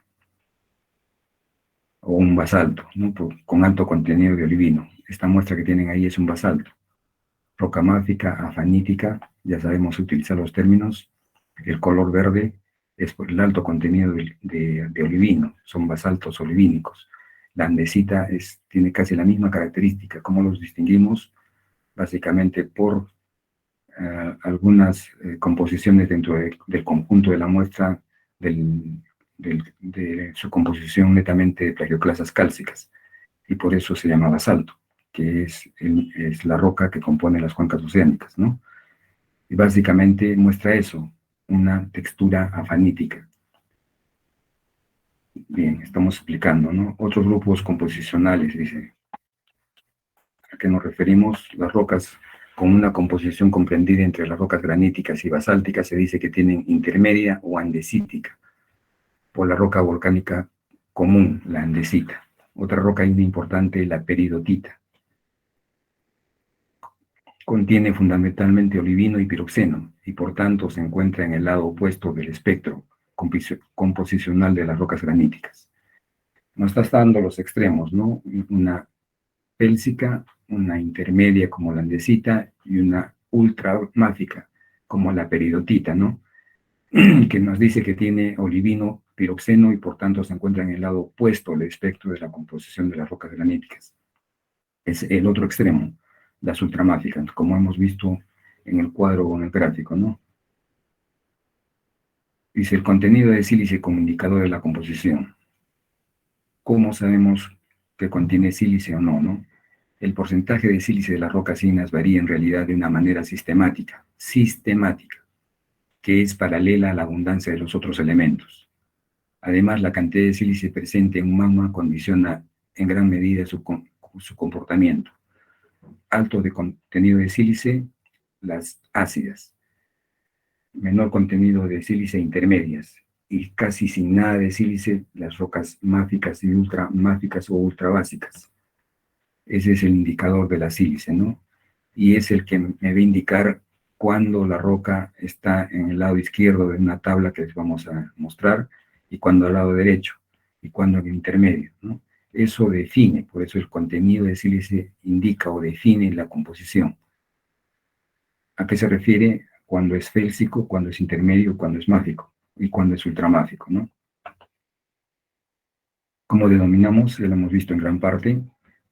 o un basalto, ¿no? Con alto contenido de olivino. Esta muestra que tienen ahí es un basalto. Roca máfica, afanítica, ya sabemos utilizar los términos. El color verde es por el alto contenido de olivino, son basaltos olivínicos. La andesita tiene casi la misma característica. ¿Cómo los distinguimos? Básicamente por algunas composiciones dentro del conjunto de la muestra de su composición netamente de plagioclasas cálcicas, y por eso se llama basalto, que es la roca que compone las cuencas oceánicas, ¿no? Y básicamente muestra eso, una textura afanítica. Bien, estamos explicando, ¿no? Otros grupos composicionales, dice. ¿A qué nos referimos? Las rocas con una composición comprendida entre las rocas graníticas y basálticas se dice que tienen intermedia o andesítica, por la roca volcánica común, la andesita. Otra roca importante, la peridotita. Contiene fundamentalmente olivino y piroxeno, y por tanto se encuentra en el lado opuesto del espectro composicional de las rocas graníticas. Nos está dando los extremos, ¿no? Una félsica, una intermedia como la andesita y una ultramáfica como la peridotita, ¿no? Que nos dice que tiene olivino, piroxeno y por tanto se encuentra en el lado opuesto del espectro de la composición de las rocas graníticas. Es el otro extremo, las ultramáficas, como hemos visto en el cuadro o en el gráfico, ¿no? Dice el contenido de sílice como indicador de la composición. ¿Cómo sabemos que contiene sílice o no, no? El porcentaje de sílice de las rocas ígneas varía en realidad de una manera sistemática, que es paralela a la abundancia de los otros elementos. Además, la cantidad de sílice presente en un magma condiciona en gran medida su comportamiento. Alto de contenido de sílice, las ácidas. Menor contenido de sílice, intermedias. Y casi sin nada de sílice, las rocas máficas y ultramáficas o ultrabásicas. Ese es el indicador de la sílice, ¿no? Y es el que me va a indicar cuando la roca está en el lado izquierdo de una tabla que les vamos a mostrar, y cuando al lado derecho, y cuando en el intermedio, ¿no? Eso define, por eso el contenido de sílice indica o define la composición. ¿A qué se refiere? Cuando es félsico, cuando es intermedio, cuando es máfico, y cuando es ultramáfico, ¿no? ¿Cómo denominamos? Ya lo hemos visto en gran parte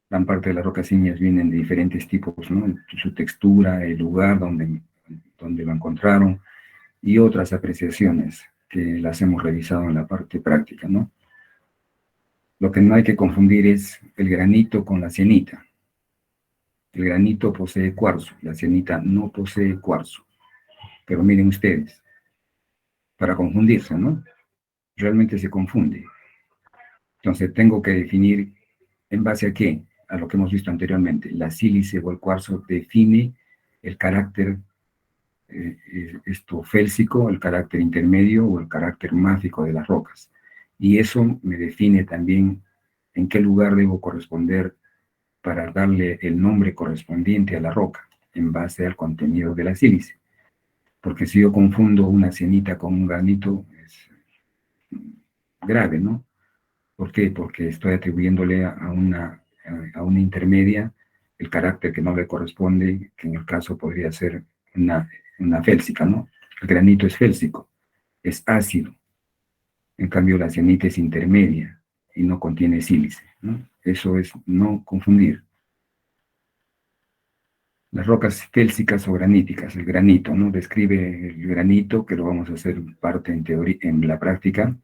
de las rocas ígneas vienen de diferentes tipos, ¿no? Su textura, el lugar donde lo encontraron y otras apreciaciones que las hemos revisado en la parte práctica, ¿no? Lo que no hay que confundir es el granito con la sienita. El granito posee cuarzo, la sienita no posee cuarzo. Pero miren ustedes, para confundirse, ¿no? Realmente se confunde. Entonces tengo que definir en base a qué, a lo que hemos visto anteriormente. La sílice o el cuarzo define el carácter félsico, el carácter intermedio o el carácter máfico de las rocas. Y eso me define también en qué lugar debo corresponder para darle el nombre correspondiente a la roca, en base al contenido de la sílice. Porque si yo confundo una sienita con un granito, es grave, ¿no? ¿Por qué? Porque estoy atribuyéndole a una intermedia el carácter que no le corresponde, que en el caso podría ser una félsica, ¿no? El granito es félsico, es ácido. En cambio, la sienita es intermedia y no contiene sílice, ¿no? Eso es no confundir. Las rocas félsicas o graníticas, el granito, ¿no? Describe el granito, que lo vamos a hacer parte en teoría, en la práctica.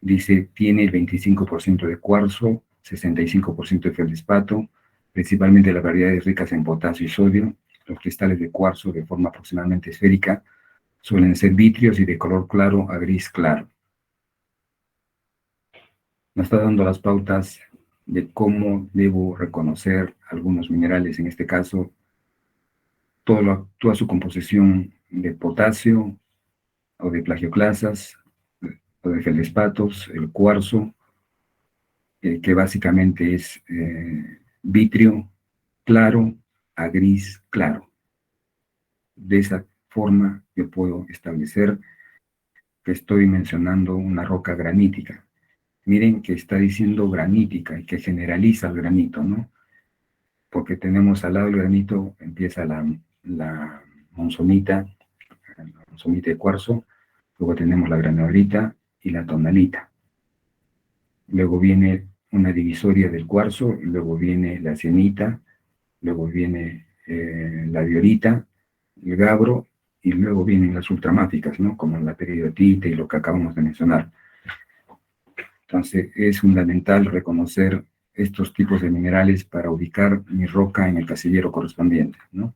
Dice, tiene el 25% de cuarzo, 65% de feldespato, principalmente las variedades ricas en potasio y sodio. Los cristales de cuarzo de forma aproximadamente esférica suelen ser vítreos y de color claro a gris claro. Nos está dando las pautas de cómo debo reconocer algunos minerales, en este caso, toda su composición de potasio o de plagioclasas o de feldespatos, el cuarzo, que básicamente es vítreo claro a gris claro. De esa forma yo puedo establecer que estoy mencionando una roca granítica. Miren que está diciendo granítica y que generaliza el granito, ¿no? Porque tenemos al lado del granito, empieza la monzonita de cuarzo, luego tenemos la granulita y la tonalita. Luego viene una divisoria del cuarzo, luego viene la sienita, luego viene la diorita, el gabro, y luego vienen las ultramáficas, ¿no? Como la peridotita y lo que acabamos de mencionar. Entonces, es fundamental reconocer estos tipos de minerales para ubicar mi roca en el casillero correspondiente, ¿no?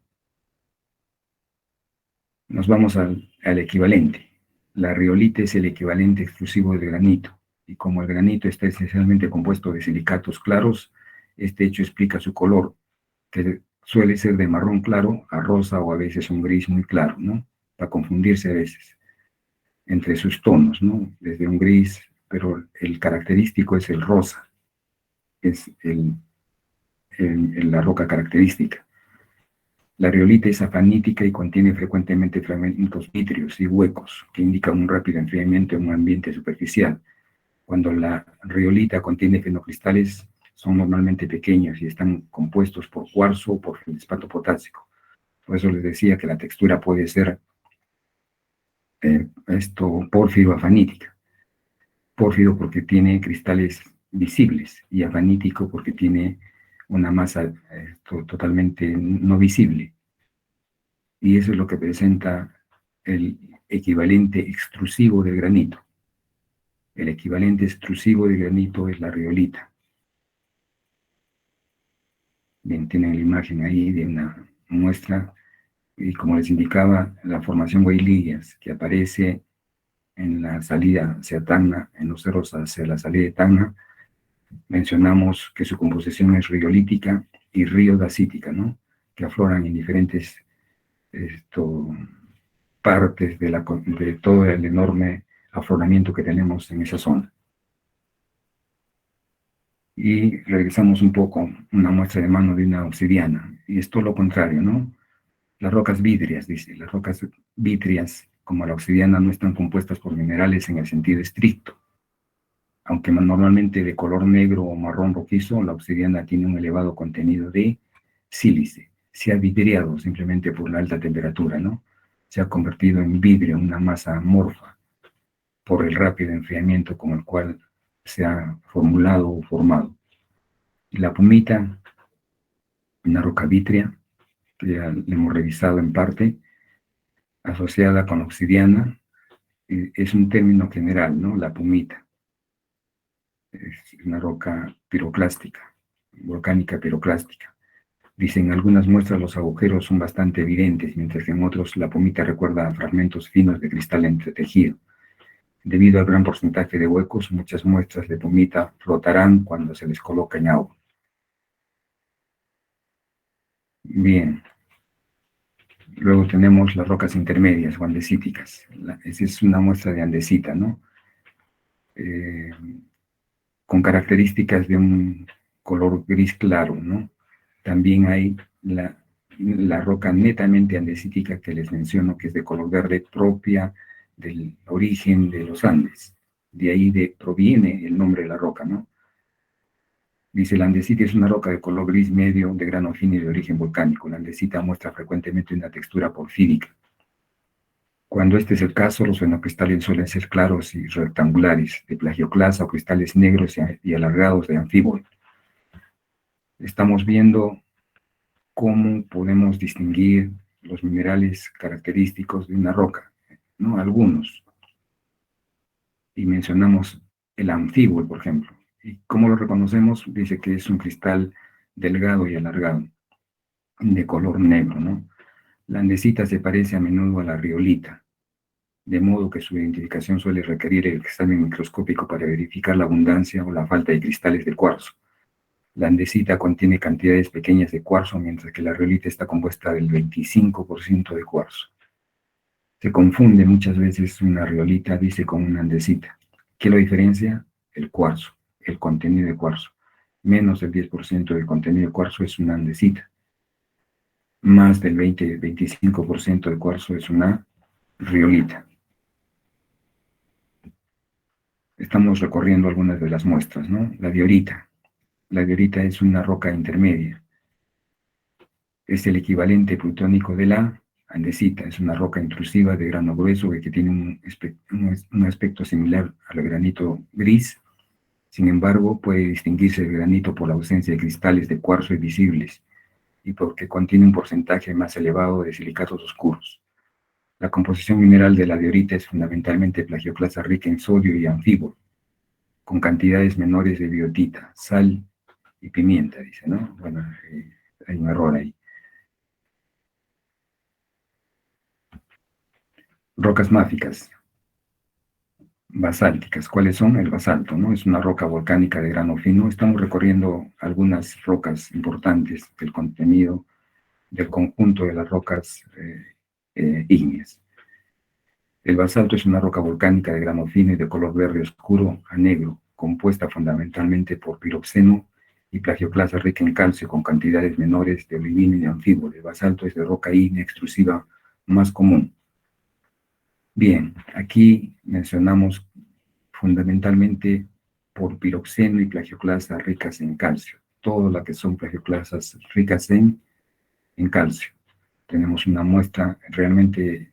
Nos vamos al equivalente. La riolita es el equivalente exclusivo del granito, y como el granito está esencialmente compuesto de silicatos claros, este hecho explica su color, que suele ser de marrón claro a rosa o a veces un gris muy claro, ¿no? Para confundirse a veces entre sus tonos, ¿no? Desde un gris, pero el característico es el rosa, es la roca característica. La riolita es afanítica y contiene frecuentemente fragmentos vítreos y huecos que indican un rápido enfriamiento en un ambiente superficial. Cuando la riolita contiene fenocristales, son normalmente pequeños y están compuestos por cuarzo o por feldespato potásico. Por eso les decía que la textura puede ser pórfido afanítica. Pórfido porque tiene cristales visibles y afanítico porque tiene una masa totalmente no visible. Y eso es lo que presenta el equivalente extrusivo del granito. El equivalente extrusivo del granito es la riolita. Bien, tienen la imagen ahí de una muestra, y como les indicaba, la formación Huaylillas, que aparece en la salida hacia Tacna, en los cerros hacia la salida de Tacna, mencionamos que su composición es riolítica y riodacítica, ¿no? Que afloran en diferentes partes de todo el enorme afloramiento que tenemos en esa zona. Y regresamos un poco, una muestra de mano de una obsidiana, y es todo lo contrario, ¿no? Las rocas vítreas, dice, las rocas vítreas, como la obsidiana, no están compuestas por minerales en el sentido estricto. Aunque normalmente de color negro o marrón rojizo, la obsidiana tiene un elevado contenido de sílice. Se ha vidriado simplemente por la alta temperatura, ¿no? Se ha convertido en vidrio, una masa amorfa, por el rápido enfriamiento con el cual se ha formulado o formado. Y la pumita, una roca vítrea, que ya la hemos revisado en parte, asociada con la obsidiana, es un término general, ¿no? La pumita. Es una roca piroclástica, volcánica piroclástica. Dicen, en algunas muestras los agujeros son bastante evidentes, mientras que en otros la pumita recuerda a fragmentos finos de cristal entretejido. Debido al gran porcentaje de huecos, muchas muestras de pumita flotarán cuando se les coloca en agua. Bien. Luego tenemos las rocas intermedias o andesíticas. Esa es una muestra de andesita, ¿no? Con características de un color gris claro, ¿no? También hay la roca netamente andesítica que les menciono, que es de color verde, propia del origen de los Andes. De ahí proviene el nombre de la roca, ¿no? Dice, la andesita es una roca de color gris medio, de grano fino y de origen volcánico. La andesita muestra frecuentemente una textura porfírica. Cuando este es el caso, los fenocristales suelen ser claros y rectangulares, de plagioclasa o cristales negros y alargados de anfíbol. Estamos viendo cómo podemos distinguir los minerales característicos de una roca, ¿no? Algunos. Y mencionamos el anfíbol, por ejemplo. ¿Y cómo lo reconocemos? Dice que es un cristal delgado y alargado, de color negro, ¿no? La andesita se parece a menudo a la riolita, de modo que su identificación suele requerir el examen microscópico para verificar la abundancia o la falta de cristales de cuarzo. La andesita contiene cantidades pequeñas de cuarzo, mientras que la riolita está compuesta del 25% de cuarzo. Se confunde muchas veces una riolita, dice, con una andesita. ¿Qué lo diferencia? El cuarzo, el contenido de cuarzo. Menos del 10% del contenido de cuarzo es una andesita. Más del 20-25% de cuarzo es una riolita. Estamos recorriendo algunas de las muestras, ¿no? La diorita. La diorita es una roca intermedia. Es el equivalente plutónico de la andesita. Es una roca intrusiva de grano grueso que tiene un aspecto similar al granito gris. Sin embargo, puede distinguirse el granito por la ausencia de cristales de cuarzo visibles y porque contiene un porcentaje más elevado de silicatos oscuros. La composición mineral de la diorita es fundamentalmente plagioclasa rica en sodio y anfíbol, con cantidades menores de biotita, sal y pimienta, dice, ¿no? Bueno, hay un error ahí. Rocas máficas, basálticas. ¿Cuáles son? El basalto, ¿no? Es una roca volcánica de grano fino. Estamos recorriendo algunas rocas importantes del contenido del conjunto de las rocas ígneas. El basalto es una roca volcánica de grano fino y de color verde oscuro a negro, compuesta fundamentalmente por piroxeno y plagioclasa rica en calcio con cantidades menores de olivino y anfibol. El basalto es de roca ígnea extrusiva más común. Bien, aquí mencionamos fundamentalmente por piroxeno y plagioclasa ricas en calcio. Todo lo que son plagioclasas ricas en calcio. Tenemos una muestra realmente,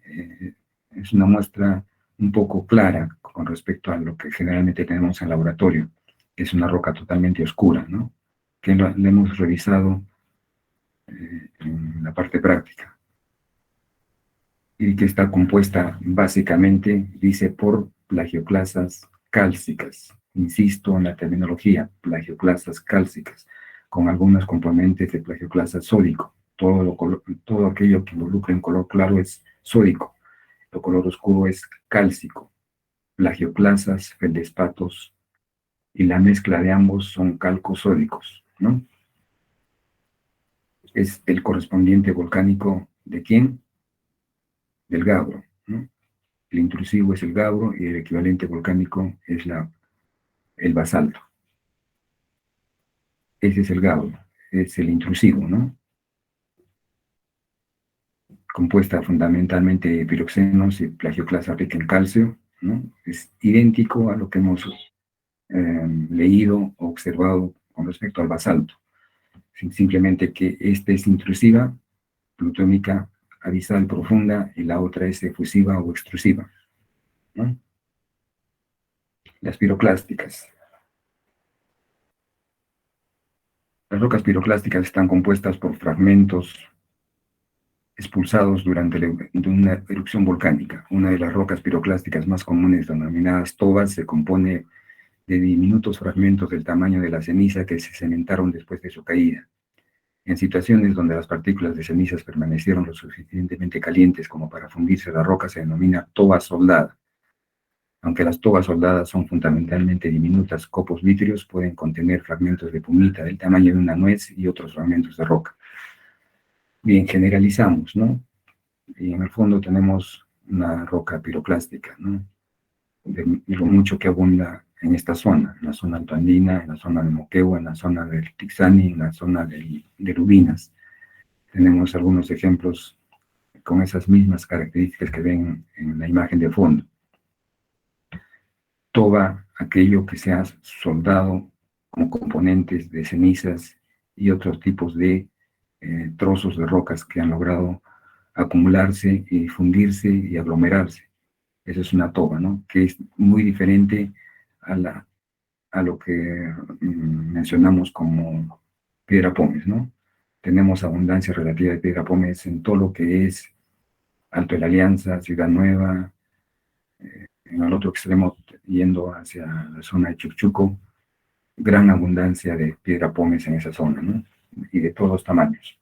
es una muestra un poco clara con respecto a lo que generalmente tenemos en laboratorio, que es una roca totalmente oscura, ¿no? Que lo hemos revisado en la parte práctica y que está compuesta básicamente, dice, por plagioclasas cálcicas. Insisto en la terminología, plagioclasas cálcicas, con algunos componentes de plagioclasa sódico. Todo aquello que involucra en color claro es sódico, el color oscuro es cálcico. Plagioclasas, feldespatos, y la mezcla de ambos son calcosódicos, ¿no? Es el correspondiente volcánico ¿de quién? Del Gabbro, ¿no? El intrusivo es el Gabbro y el equivalente volcánico es el basalto. Ese es el Gabbro, es el intrusivo, ¿no? Compuesta fundamentalmente de piroxenos y plagioclasa rica en calcio, ¿no? Es idéntico a lo que hemos leído o observado con respecto al basalto. Simplemente que esta es intrusiva, plutónica, abisal profunda, y la otra es efusiva o extrusiva, ¿no? Las piroclásticas. Las rocas piroclásticas están compuestas por fragmentos expulsados durante una erupción volcánica. Una de las rocas piroclásticas más comunes, denominadas tobas, se compone de diminutos fragmentos del tamaño de la ceniza que se cementaron después de su caída. En situaciones donde las partículas de cenizas permanecieron lo suficientemente calientes como para fundirse la roca, se denomina toba soldada. Aunque las tobas soldadas son fundamentalmente diminutas copos vítreos, pueden contener fragmentos de pumita del tamaño de una nuez y otros fragmentos de roca. Bien, generalizamos, ¿no? Y en el fondo tenemos una roca piroclástica, ¿no? De lo mucho que abunda en esta zona, en la zona altoandina, en la zona de Moquegua, en la zona del Tixani, en la zona de Lubinas. Tenemos algunos ejemplos con esas mismas características que ven en la imagen de fondo. Toba, aquello que se ha soldado como componentes de cenizas y otros tipos de trozos de rocas que han logrado acumularse y fundirse y aglomerarse. Esa es una toba, ¿no? Que es muy diferente a lo que mencionamos como piedra pómez, ¿no? Tenemos abundancia relativa de piedra pómez en todo lo que es Alto de la Alianza, Ciudad Nueva, en el otro extremo yendo hacia la zona de Chuchuco, gran abundancia de piedra pómez en esa zona, ¿no? Y de todos los tamaños.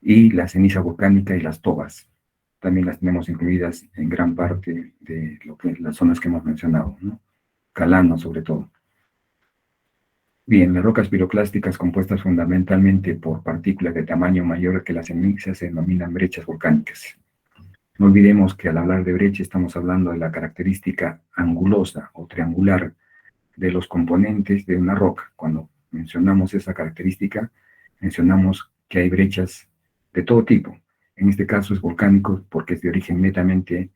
Y la ceniza volcánica y las tobas, también las tenemos incluidas en gran parte de las zonas que hemos mencionado, ¿no? Calano sobre todo. Bien, las rocas piroclásticas compuestas fundamentalmente por partículas de tamaño mayor que las cenizas se denominan brechas volcánicas. No olvidemos que al hablar de brecha estamos hablando de la característica angulosa o triangular de los componentes de una roca. Cuando mencionamos esa característica, mencionamos que hay brechas de todo tipo. En este caso es volcánico porque es de origen netamente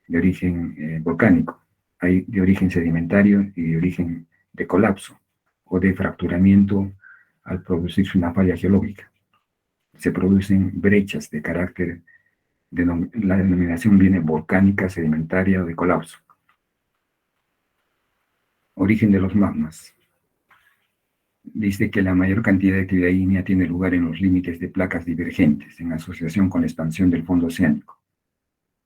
de origen volcánico. Hay de origen sedimentario y de origen de colapso o de fracturamiento al producirse una falla geológica. Se producen brechas de carácter, la denominación viene volcánica, sedimentaria o de colapso. Origen de los magmas. Dice que la mayor cantidad de actividad ígnea tiene lugar en los límites de placas divergentes, en asociación con la expansión del fondo oceánico.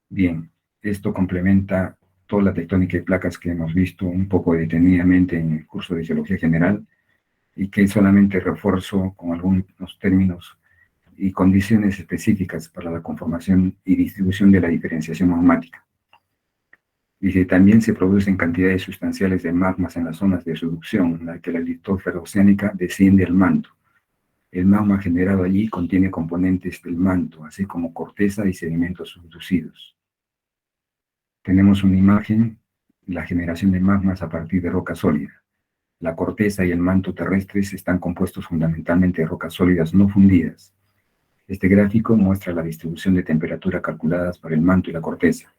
Bien, esto complementa toda la tectónica de placas que hemos visto un poco detenidamente en el curso de Geología General y que solamente refuerzo con algunos términos y condiciones específicas para la conformación y distribución de la diferenciación magmática. Dice, también se producen cantidades sustanciales de magmas en las zonas de subducción, en la que la litósfera oceánica desciende al manto. El magma generado allí contiene componentes del manto, así como corteza y sedimentos subducidos. Tenemos una imagen, la generación de magmas a partir de roca sólida. La corteza y el manto terrestres están compuestos fundamentalmente de rocas sólidas no fundidas. Este gráfico muestra la distribución de temperatura calculadas para el manto y la corteza.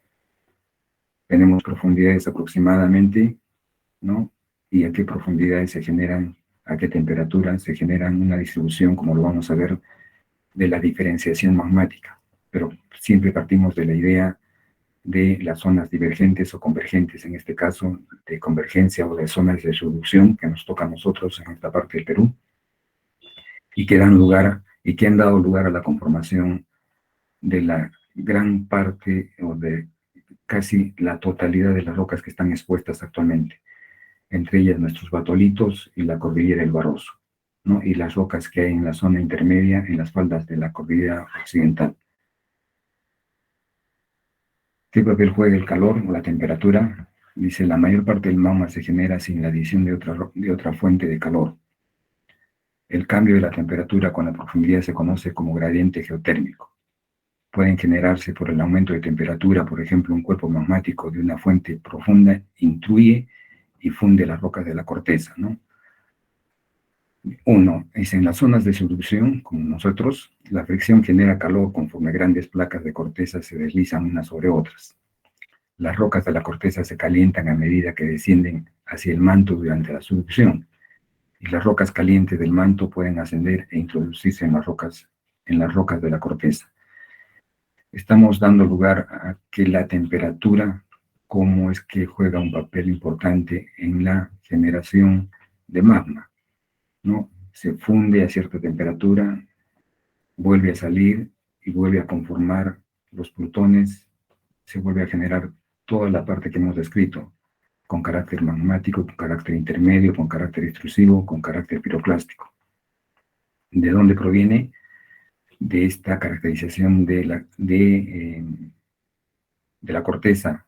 Tenemos profundidades aproximadamente, ¿no? Y a qué profundidades se generan, a qué temperatura se generan una distribución, como lo vamos a ver, de la diferenciación magmática. Pero siempre partimos de la idea de las zonas divergentes o convergentes, en este caso de convergencia o de zonas de subducción que nos toca a nosotros en esta parte del Perú, y que dan lugar, y que han dado lugar a la conformación de la gran parte o de casi la totalidad de las rocas que están expuestas actualmente, entre ellas nuestros batolitos y la cordillera del Barroso, ¿no? Y las rocas que hay en la zona intermedia, en las faldas de la cordillera occidental. ¿Qué papel juega el calor o la temperatura? Dice, la mayor parte del magma se genera sin la adición de otra fuente de calor. El cambio de la temperatura con la profundidad se conoce como gradiente geotérmico. Pueden generarse por el aumento de temperatura, por ejemplo, un cuerpo magmático de una fuente profunda intruye y funde las rocas de la corteza, ¿no? Uno, es en las zonas de subducción, como nosotros, la fricción genera calor conforme grandes placas de corteza se deslizan unas sobre otras. Las rocas de la corteza se calientan a medida que descienden hacia el manto durante la subducción, y las rocas calientes del manto pueden ascender e introducirse en las rocas de la corteza. Estamos dando lugar a que la temperatura, cómo es que juega un papel importante en la generación de magma, ¿no? Se funde a cierta temperatura, vuelve a salir y vuelve a conformar los plutones, se vuelve a generar toda la parte que hemos descrito, con carácter magmático, con carácter intermedio, con carácter extrusivo, con carácter piroclástico. ¿De dónde proviene? De esta caracterización de la corteza,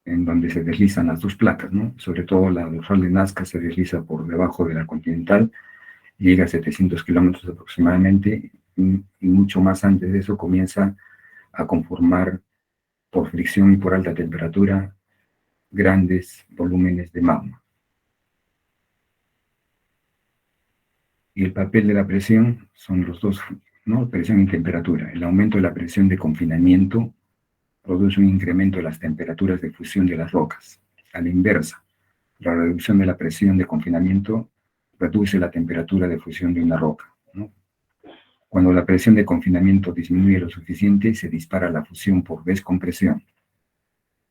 en donde se deslizan las dos placas, ¿no? Sobre todo la dorsal de Nazca se desliza por debajo de la continental, llega a 700 kilómetros aproximadamente, y mucho más antes de eso comienza a conformar por fricción y por alta temperatura grandes volúmenes de magma. Y el papel de la presión son los dos, ¿no? Presión y temperatura. El aumento de la presión de confinamiento produce un incremento de las temperaturas de fusión de las rocas. A la inversa, la reducción de la presión de confinamiento reduce la temperatura de fusión de una roca, ¿no? Cuando la presión de confinamiento disminuye lo suficiente, se dispara la fusión por descompresión.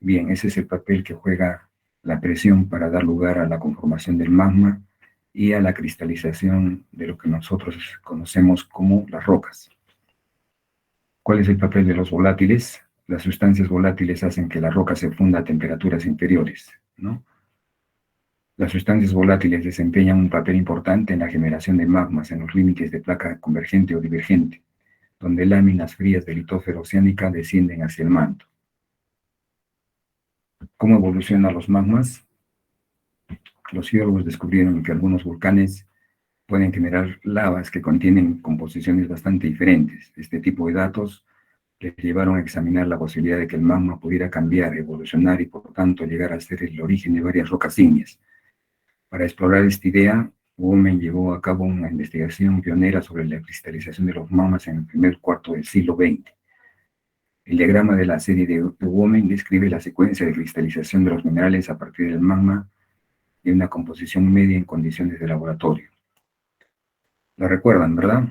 Bien, ese es el papel que juega la presión para dar lugar a la conformación del magma y a la cristalización de lo que nosotros conocemos como las rocas. ¿Cuál es el papel de los volátiles? Las sustancias volátiles hacen que la roca se funda a temperaturas inferiores, ¿no? Las sustancias volátiles desempeñan un papel importante en la generación de magmas en los límites de placa convergente o divergente, donde láminas frías de litósfera oceánica descienden hacia el manto. ¿Cómo evolucionan los magmas? Los geólogos descubrieron que algunos volcanes pueden generar lavas que contienen composiciones bastante diferentes. Este tipo de datos les llevaron a examinar la posibilidad de que el magma pudiera cambiar, evolucionar y por tanto llegar a ser el origen de varias rocas ígneas. Para explorar esta idea, Women llevó a cabo una investigación pionera sobre la cristalización de los magmas en el primer cuarto del siglo XX. El diagrama de la serie de Women describe la secuencia de cristalización de los minerales a partir del magma de una composición media en condiciones de laboratorio. ¿La recuerdan, verdad?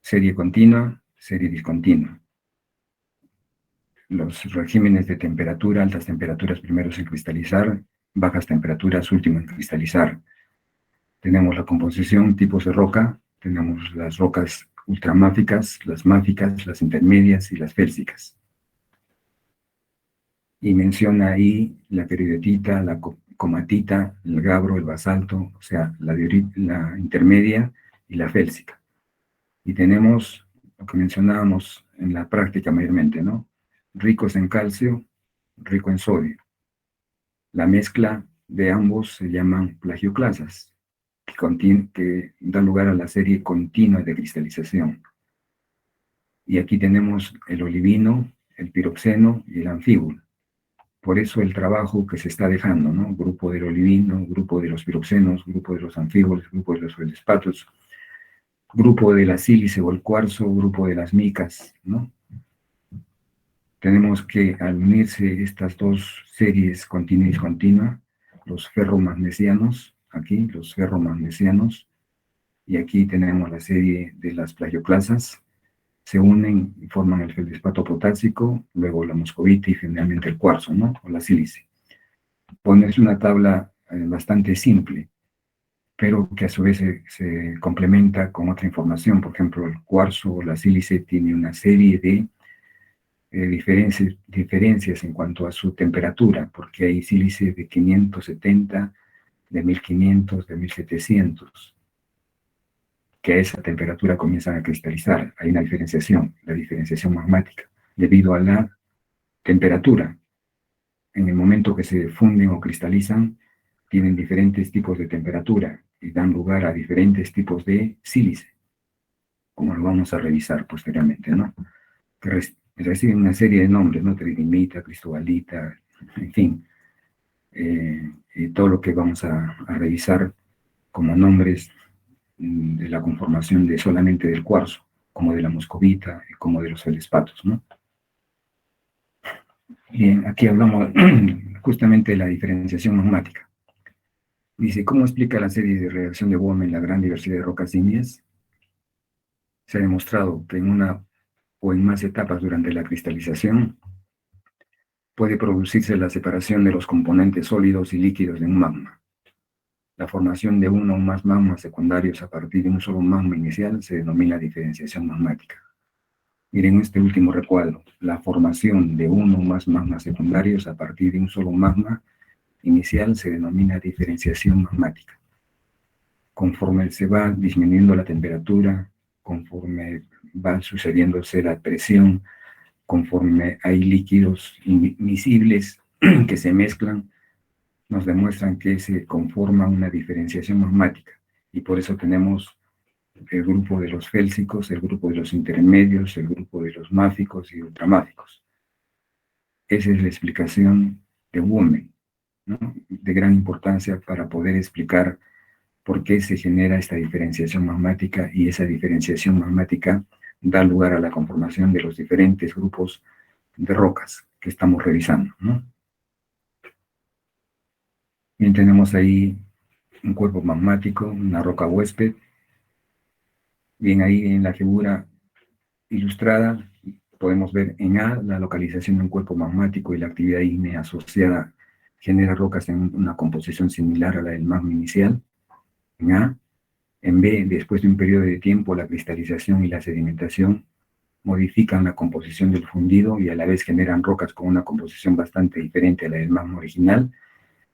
Serie continua, serie discontinua. Los regímenes de temperatura, altas temperaturas primeros en cristalizar, bajas temperaturas último en cristalizar. Tenemos la composición, tipos de roca, tenemos las rocas ultramáficas, las intermedias y las félsicas. Y menciona ahí la periodita, la comatita, el gabro, el basalto, o sea, la intermedia y la félsica. Y tenemos lo que mencionábamos en la práctica mayormente, ¿no? Ricos en calcio, rico en sodio. La mezcla de ambos se llaman plagioclasas, que da lugar a la serie continua de cristalización. Y aquí tenemos el olivino, el piroxeno y el anfíbol. Por eso el trabajo que se está dejando, ¿no? Grupo del olivino, grupo de los piroxenos, grupo de los anfíboles, grupo de los feldespatos, grupo de la sílice o el cuarzo, grupo de las micas, ¿no? Tenemos que, al unirse estas dos series continua y discontinua, los ferromagnesianos, aquí, los ferromagnesianos, y aquí tenemos la serie de las plagioclasas, se unen y forman el feldespato potásico, luego la moscovita y finalmente el cuarzo, ¿no? O la sílice. Ponerse una tabla bastante simple, pero que a su vez se complementa con otra información. Por ejemplo, el cuarzo o la sílice tiene una serie de diferencias en cuanto a su temperatura, porque hay sílice de 570, de 1500, de 1700, que a esa temperatura comienzan a cristalizar. Hay una diferenciación, la diferenciación magmática, debido a la temperatura. En el momento que se funden o cristalizan, tienen diferentes tipos de temperatura y dan lugar a diferentes tipos de sílice, como lo vamos a revisar posteriormente, ¿no? Que reciben una serie de nombres, ¿no? Tridimita, cristobalita, en fin, y todo lo que vamos a revisar como nombres de la conformación de solamente del cuarzo, como de la moscovita, como de los feldespatos, ¿no? Bien, aquí hablamos justamente de la diferenciación magmática. Dice, ¿cómo explica la serie de reacción de Bohm en la gran diversidad de rocas ígneas? Se ha demostrado que en una o en más etapas durante la cristalización puede producirse la separación de los componentes sólidos y líquidos de un magma. La formación de uno o más magmas secundarios a partir de un solo magma inicial se denomina diferenciación magmática. Miren este último recuadro, la formación de uno o más magmas secundarios a partir de un solo magma inicial se denomina diferenciación magmática. Conforme se va disminuyendo la temperatura, conforme va sucediéndose la presión, conforme hay líquidos invisibles que se mezclan, nos demuestran que se conforma una diferenciación magmática. Y por eso tenemos el grupo de los félsicos, el grupo de los intermedios, el grupo de los máficos y ultramáficos. Esa es la explicación de Bohm, ¿no? De gran importancia para poder explicar por qué se genera esta diferenciación magmática, y esa diferenciación magmática da lugar a la conformación de los diferentes grupos de rocas que estamos revisando, ¿no? Bien, tenemos ahí un cuerpo magmático, una roca huésped. Bien, ahí en la figura ilustrada podemos ver en A la localización de un cuerpo magmático y la actividad ígnea asociada genera rocas en una composición similar a la del magma inicial. En A. En B, después de un periodo de tiempo, la cristalización y la sedimentación modifican la composición del fundido y a la vez generan rocas con una composición bastante diferente a la del magma original.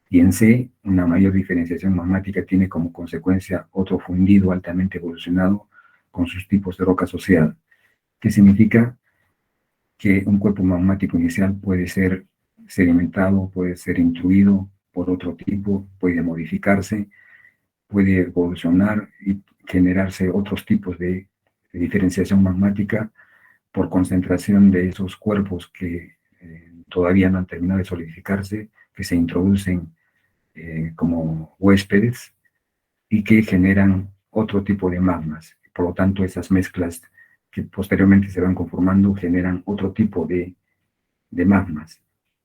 Y en C, una mayor diferenciación magmática tiene como consecuencia otro fundido altamente evolucionado con sus tipos de roca asociada. ¿Qué significa? Que un cuerpo magmático inicial puede ser sedimentado, puede ser intruido por otro tipo, puede modificarse, puede evolucionar y generarse otros tipos de diferenciación magmática por concentración de esos cuerpos que todavía no han terminado de solidificarse, que se introducen como huéspedes y que generan otro tipo de magmas. Por lo tanto, esas mezclas que posteriormente se van conformando generan otro tipo de magmas.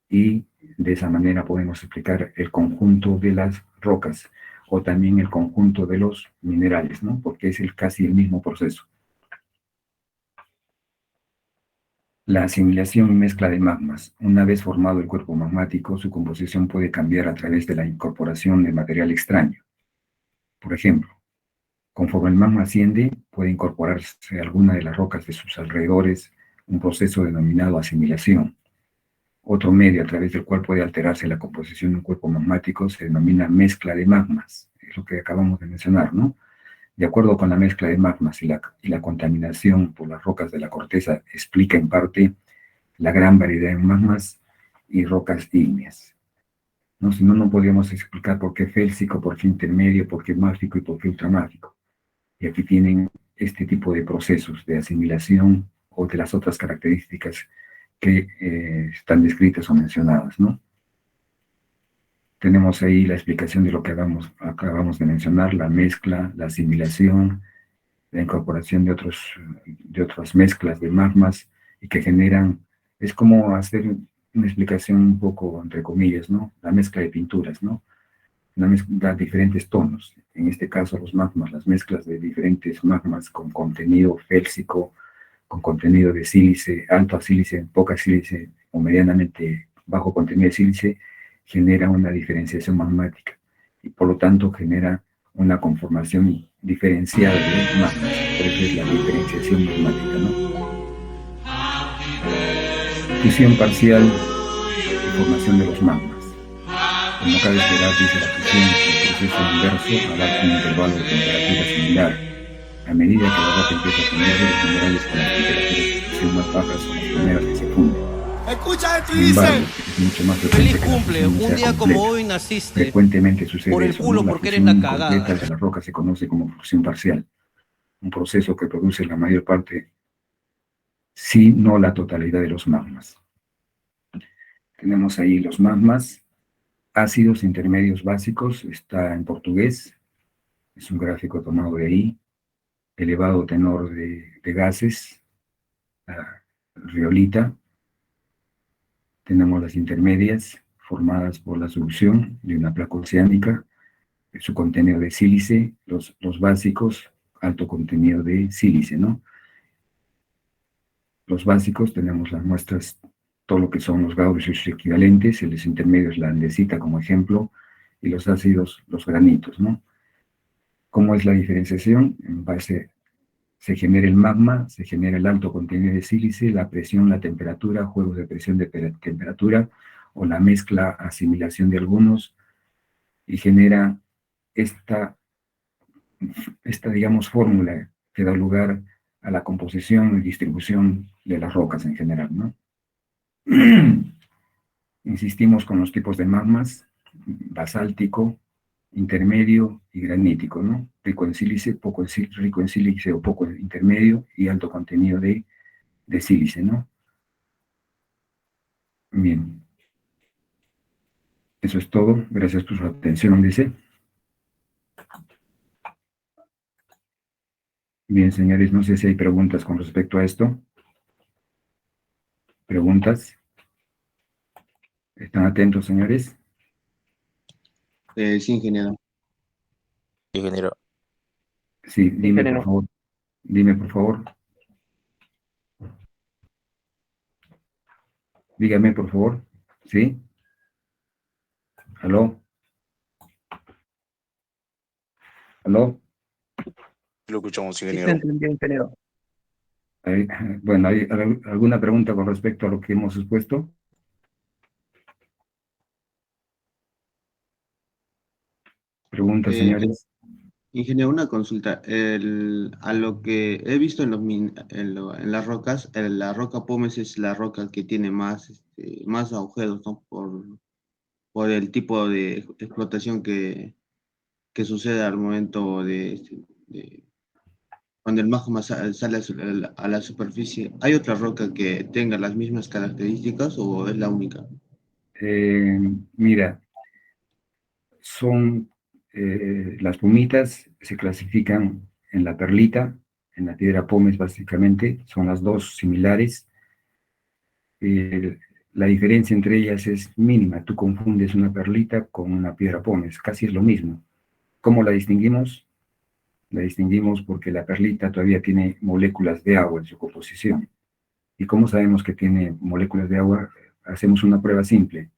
Y de esa manera podemos explicar el conjunto de las rocas o también el conjunto de los minerales, ¿no? Porque es casi el mismo proceso. La asimilación y mezcla de magmas. Una vez formado el cuerpo magmático, su composición puede cambiar a través de la incorporación de material extraño. Por ejemplo, conforme el magma asciende, puede incorporarse alguna de las rocas de sus alrededores, un proceso denominado asimilación. Otro medio a través del cual puede alterarse la composición de un cuerpo magmático se denomina mezcla de magmas. Es lo que acabamos de mencionar, ¿no? De acuerdo con la mezcla de magmas y la contaminación por las rocas de la corteza, explica en parte la gran variedad de magmas y rocas ígneas. ¿No? Si no, no podríamos explicar por qué félsico, por qué intermedio, por qué máfico y por qué ultramáfico. Y aquí tienen este tipo de procesos de asimilación o de las otras características que están descritas o mencionadas, ¿no? Tenemos ahí la explicación de lo que acabamos de mencionar, la mezcla, la asimilación, la incorporación de otras mezclas de magmas y que generan, es como hacer una explicación un poco, entre comillas, ¿no? La mezcla de pinturas, ¿no? Una mezcla de diferentes tonos. En este caso, los magmas, las mezclas de diferentes magmas con contenido félsico, con contenido de sílice, alto a sílice, poca sílice o medianamente bajo contenido de sílice, genera una diferenciación magmática y por lo tanto genera una conformación diferenciada de magmas. Por eso es la diferenciación magmática, ¿no? Fusión parcial y formación de los magmas. Como cabe esperar, dice la fusión, el proceso inverso abarca un intervalo de temperatura similar. A medida que la roca empieza a fundirse, los minerales con las temperaturas de fusión más bajas son las primeras que se funden. Escucha esto y Sin dice: embargo, es mucho más feliz frecuente que la cumple, fusión un sea día completa. como hoy naciste. Frecuentemente sucede Por el eso, culo, ¿no? La porque eres fusión la cagada. incompleta de la roca se conoce como fusión parcial, un proceso que produce la mayor parte, si no la totalidad de los magmas. Tenemos ahí los magmas, ácidos intermedios básicos, está en portugués, es un gráfico tomado de ahí, elevado tenor de gases, la riolita. Tenemos las intermedias, formadas por la solución de una placa oceánica, su contenido de sílice, los básicos, alto contenido de sílice, ¿no? Los básicos tenemos las muestras, todo lo que son los gaudios y sus equivalentes, los intermedios, la andesita como ejemplo, y los ácidos, los granitos, ¿no? ¿Cómo es la diferenciación? En base, se genera el magma, se genera el alto contenido de sílice, la presión, la temperatura, juegos de presión de temperatura, o la mezcla, asimilación de algunos, y genera esta digamos, fórmula que da lugar a la composición y distribución de las rocas en general, ¿no? Insistimos con los tipos de magmas: basáltico, intermedio y granítico, ¿no? Rico en sílice, rico en sílice o poco intermedio y alto contenido de sílice, ¿no? Bien. Eso es todo. Gracias por su atención, dice. Bien, señores, no sé si hay preguntas con respecto a esto. ¿Preguntas? ¿Están atentos, señores? Sí, ingeniero. Ingeniero. Sí, dime, por favor. Dime, por favor. Dígame, por favor. ¿Sí? ¿Aló? ¿Aló? Lo escuchamos, Sí, se ingeniero. entendió, ingeniero. Bueno, ¿hay alguna pregunta con respecto a lo que hemos expuesto? Preguntas, señores. Ingeniero, una consulta. A lo que he visto en las rocas, la roca Pómez es la roca que tiene más agujeros, ¿no? Por el tipo de explotación que sucede al momento cuando el magma sale a la superficie. ¿Hay otra roca que tenga las mismas características o es la única? Mira, son las pumitas, se clasifican en la perlita, en la piedra pómez básicamente, son las dos similares. La diferencia entre ellas es mínima, tú confundes una perlita con una piedra pómez, casi es lo mismo. ¿Cómo la distinguimos? La distinguimos porque la perlita todavía tiene moléculas de agua en su composición. ¿Y cómo sabemos que tiene moléculas de agua? Hacemos una prueba simple.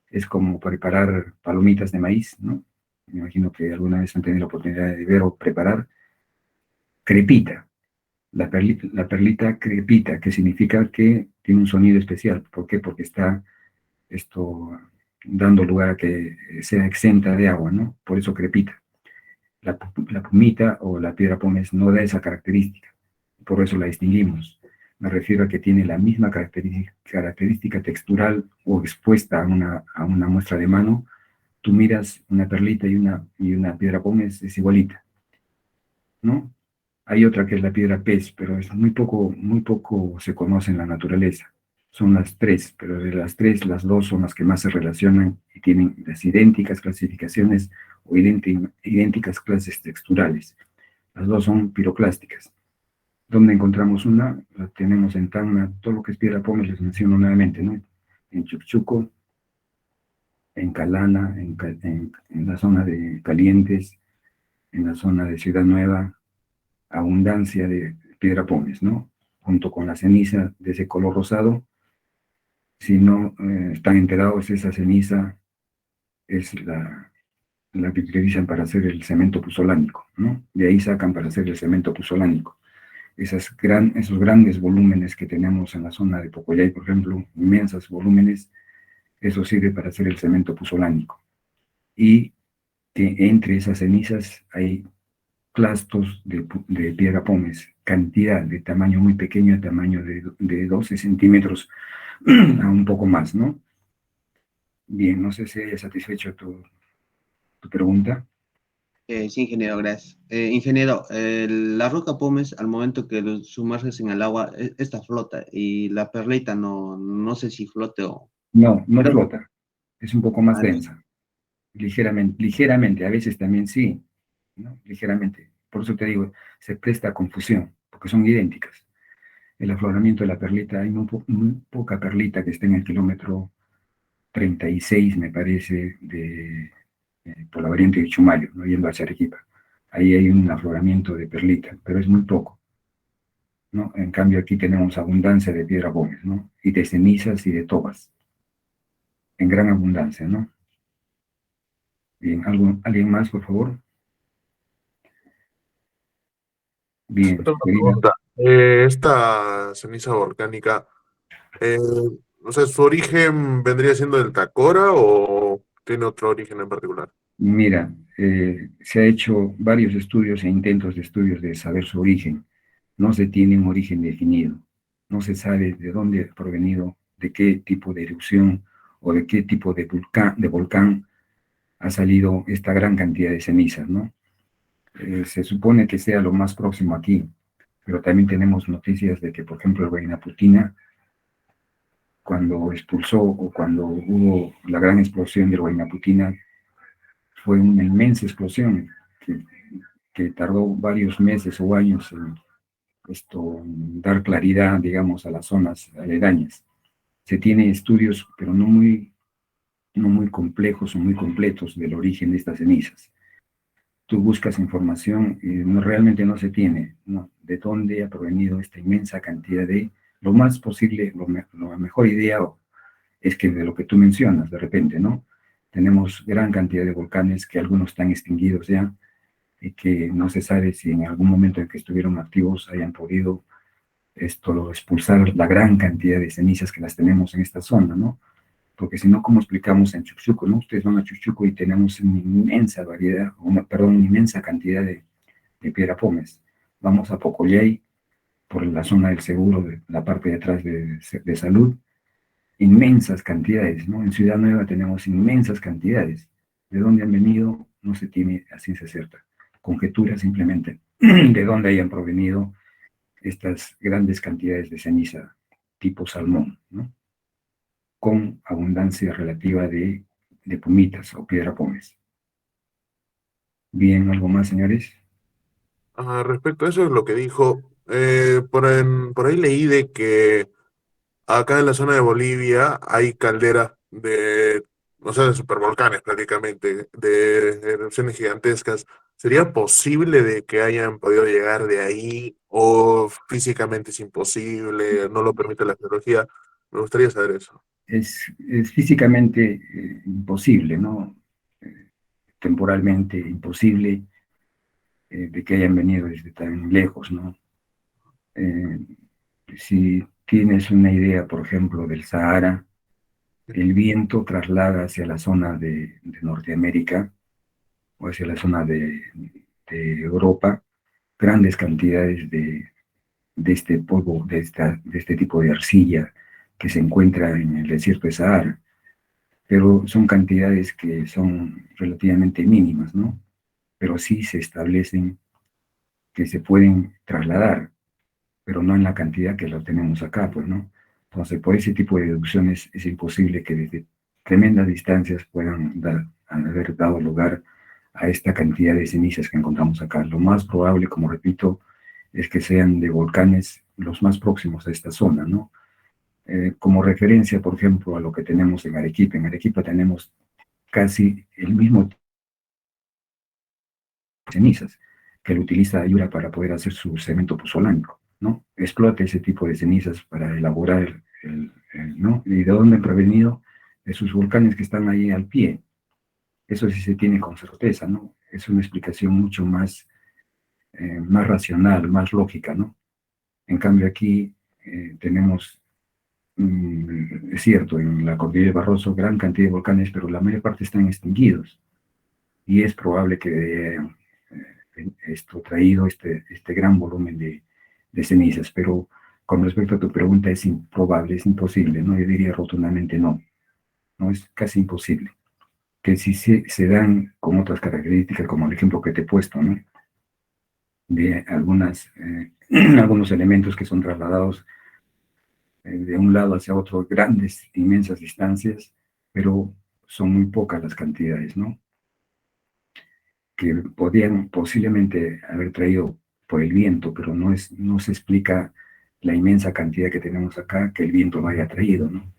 Es como preparar palomitas de maíz, ¿no? Me imagino que alguna vez han tenido la oportunidad de ver o preparar crepita. La perlita crepita, que significa que tiene un sonido especial. ¿Por qué? Porque está dando lugar a que sea exenta de agua, ¿no? Por eso crepita. La pumita o la piedra pómez no da esa característica, por eso la distinguimos. Me refiero a que tiene la misma característica textural o expuesta a una muestra de mano. Tú miras una perlita y una piedra pómez, es igualita, ¿no? Hay otra que es la piedra pez, pero es muy poco se conoce en la naturaleza. Son las tres, pero de las tres, las dos son las que más se relacionan y tienen las idénticas clasificaciones o idénticas clases texturales. Las dos son piroclásticas. ¿Dónde encontramos una? La tenemos en Tacna, todo lo que es piedra pómez, les menciono nuevamente, ¿no? En Chucchuco, en Calana, en la zona de Calientes, en la zona de Ciudad Nueva, abundancia de piedra pómez, ¿no? Junto con la ceniza de ese color rosado. Si no están enterados, esa ceniza es la que utilizan para hacer el cemento puzolánico, ¿no? De ahí sacan para hacer el cemento puzolánico. Esos grandes volúmenes que tenemos en la zona de Pocoyay, por ejemplo, inmensos volúmenes, eso sirve para hacer el cemento puzolánico. Y que entre esas cenizas hay clastos de piedra pómez, cantidad de tamaño muy pequeño, de tamaño de 12 centímetros a un poco más, ¿no? Bien, no sé si haya satisfecho tu pregunta. Sí, ingeniero, gracias. Ingeniero, la roca pómez, al momento que lo sumerges en el agua, esta flota y la perlita no sé si flote o... No, no Pero, flota, es un poco más vale. densa, ligeramente, a veces también sí, ¿no? Ligeramente. Por eso te digo, se presta a confusión, porque son idénticas. El afloramiento de la perlita, hay muy poca perlita que esté en el kilómetro 36, me parece, por la variante de Chumayo, no yendo hacia Arequipa. Ahí hay un afloramiento de perlita, pero es muy poco, ¿no? En cambio, aquí tenemos abundancia de piedra pómez, ¿no? Y de cenizas y de tobas, en gran abundancia, ¿no? Bien, ¿alguien más, por favor? Yo Bien, tengo una querida. pregunta. Esta ceniza volcánica, eh, o sea, ¿su origen vendría siendo del Tacora o tiene otro origen en particular? Mira, se ha hecho varios estudios e intentos de estudios de saber su origen. No se tiene un origen definido. No se sabe de dónde ha provenido, de qué tipo de erupción o de qué tipo de volcán ha salido esta gran cantidad de cenizas, ¿no? Se supone que sea lo más próximo aquí, pero también tenemos noticias de que, por ejemplo, el Huaynaputina, cuando expulsó o cuando hubo la gran explosión del Huaynaputina, fue una inmensa explosión que tardó varios meses o años en dar claridad, digamos, a las zonas aledañas. Se tiene estudios, pero no muy complejos o muy completos del origen de estas cenizas. Tú buscas información y realmente no se tiene, ¿no? De dónde ha provenido esta inmensa cantidad de, lo más posible, la mejor idea es que de lo que tú mencionas, de repente, ¿no? Tenemos gran cantidad de volcanes que algunos están extinguidos ya y que no se sabe si en algún momento en que estuvieron activos hayan podido expulsar la gran cantidad de cenizas que las tenemos en esta zona, ¿no? Porque si no, ¿cómo explicamos en Chuchuco, no? Ustedes van a Chuchuco y tenemos una inmensa variedad, perdón, una inmensa cantidad de piedra pómez. Vamos a Pocollay, por la zona del seguro, de la parte de atrás de salud, inmensas cantidades, ¿no? En Ciudad Nueva tenemos inmensas cantidades. ¿De dónde han venido? No se tiene a ciencia cierta. Conjetura simplemente de dónde hayan provenido estas grandes cantidades de ceniza tipo salmón, ¿no? Con abundancia relativa de pumitas o piedra pómez. Bien, ¿algo más, señores? Respecto a eso, lo que dijo, por ahí leí de que acá en la zona de Bolivia hay calderas de, o sea, de supervolcanes prácticamente, de erupciones gigantescas. ¿Sería posible de que hayan podido llegar de ahí o físicamente es imposible, no lo permite la geología? Me gustaría saber eso. Es físicamente imposible, ¿no? Temporalmente imposible de que hayan venido desde tan lejos, ¿no? Eh, si tienes una idea, por ejemplo, del Sahara, el viento traslada hacia la zona de Norteamérica o hacia la zona de Europa grandes cantidades de este polvo, de este tipo de arcilla que se encuentra en el desierto de Sahara, pero son cantidades que son relativamente mínimas, ¿no? Pero sí se establecen que se pueden trasladar, pero no en la cantidad que lo tenemos acá, pues, ¿no? Entonces, por ese tipo de deducciones es imposible que desde tremendas distancias puedan haber dado lugar a esta cantidad de cenizas que encontramos acá. Lo más probable, como repito, es que sean de volcanes los más próximos a esta zona, ¿no? Como referencia, por ejemplo, a lo que tenemos en Arequipa. En Arequipa tenemos casi el mismo tipo de cenizas que lo utiliza Ayura para poder hacer su cemento pozolánico, ¿no? Explota ese tipo de cenizas para elaborar ¿no? ¿Y de dónde han provenido? De sus volcanes que están ahí al pie. Eso sí se tiene con certeza, ¿no? Es una explicación mucho más, más racional, más lógica, ¿no? En cambio aquí tenemos, es cierto, en la cordillera de Barroso gran cantidad de volcanes, pero la mayor parte están extinguidos. Y es probable que esto traído este gran volumen de cenizas, pero con respecto a tu pregunta es improbable, es imposible, ¿no? Yo diría rotundamente no, no es casi imposible. Que si se dan con otras características, como el ejemplo que te he puesto, ¿no? De algunos elementos que son trasladados de un lado hacia otro, grandes, inmensas distancias, pero son muy pocas las cantidades, ¿no? Que podían posiblemente haber traído por el viento, pero no se explica la inmensa cantidad que tenemos acá que el viento no haya traído, ¿no?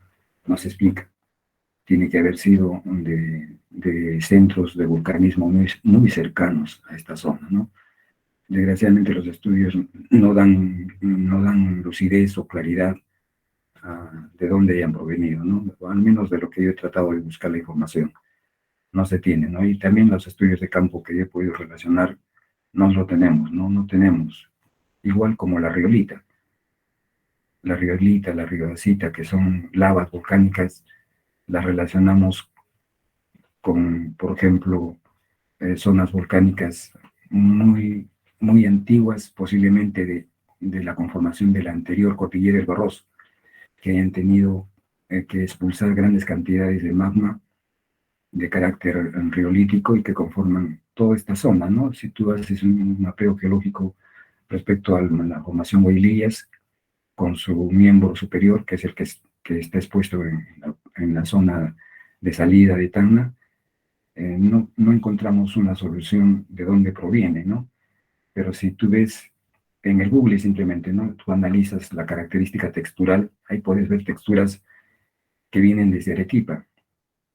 No se explica. Tiene que haber sido de centros de vulcanismo muy cercanos a esta zona, ¿no? Desgraciadamente los estudios no dan lucidez o claridad de dónde hayan provenido, ¿no? O al menos de lo que yo he tratado de buscar la información. No se tiene, ¿no? Y también los estudios de campo que yo he podido relacionar, no lo tenemos, ¿no? No tenemos. Igual como la riolita, la riodacita, que son lavas volcánicas, las relacionamos con, por ejemplo, zonas volcánicas muy antiguas, posiblemente de la conformación de la anterior cordillera del Barroso, que hayan tenido que expulsar grandes cantidades de magma de carácter riolítico y que conforman toda esta zona, ¿no? Si tú haces un mapeo geológico respecto a la formación Huaylillas, con su miembro superior, que es el que está expuesto en la zona de salida de Tacna, no encontramos una solución de dónde proviene, ¿no? Pero si tú ves en el Google simplemente, ¿no? Tú analizas la característica textural, ahí puedes ver texturas que vienen desde Arequipa.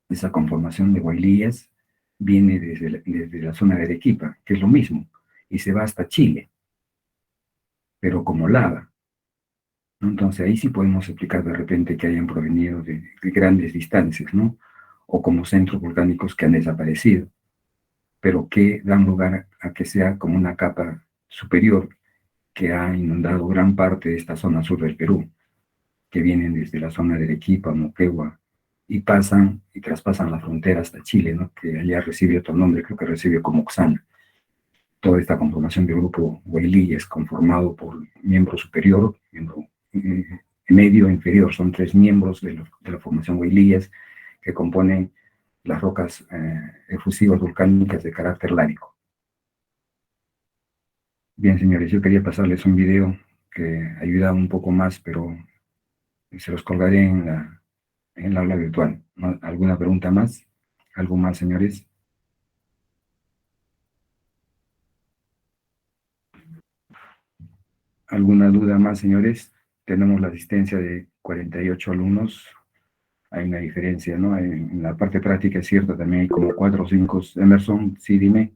Esa conformación de Huaylillas viene desde la zona de Arequipa, que es lo mismo, y se va hasta Chile, pero como lava, ¿no? Entonces ahí sí podemos explicar de repente que hayan provenido de grandes distancias, ¿no? O como centros volcánicos que han desaparecido, pero que dan lugar a que sea como una capa superior que ha inundado gran parte de esta zona sur del Perú, que vienen desde la zona de Arequipa, Moquegua, y pasan y traspasan la frontera hasta Chile, ¿no? Que allá recibe otro nombre, creo que recibe como Oxana. Toda esta conformación del grupo Huaylillas es conformado por miembro superior, miembro medio e inferior. Son tres miembros de la formación Huaylillas que componen las rocas efusivas volcánicas de carácter lárico. Bien, señores, yo quería pasarles un video que ayuda un poco más, pero se los colgaré en el aula virtual. ¿No? ¿Alguna pregunta más? ¿Algo más, señores? ¿Alguna duda más, señores? Tenemos la asistencia de 48 alumnos. Hay una diferencia, ¿no? En la parte práctica es cierto, también hay como 4 o 5. Emerson, sí, dime.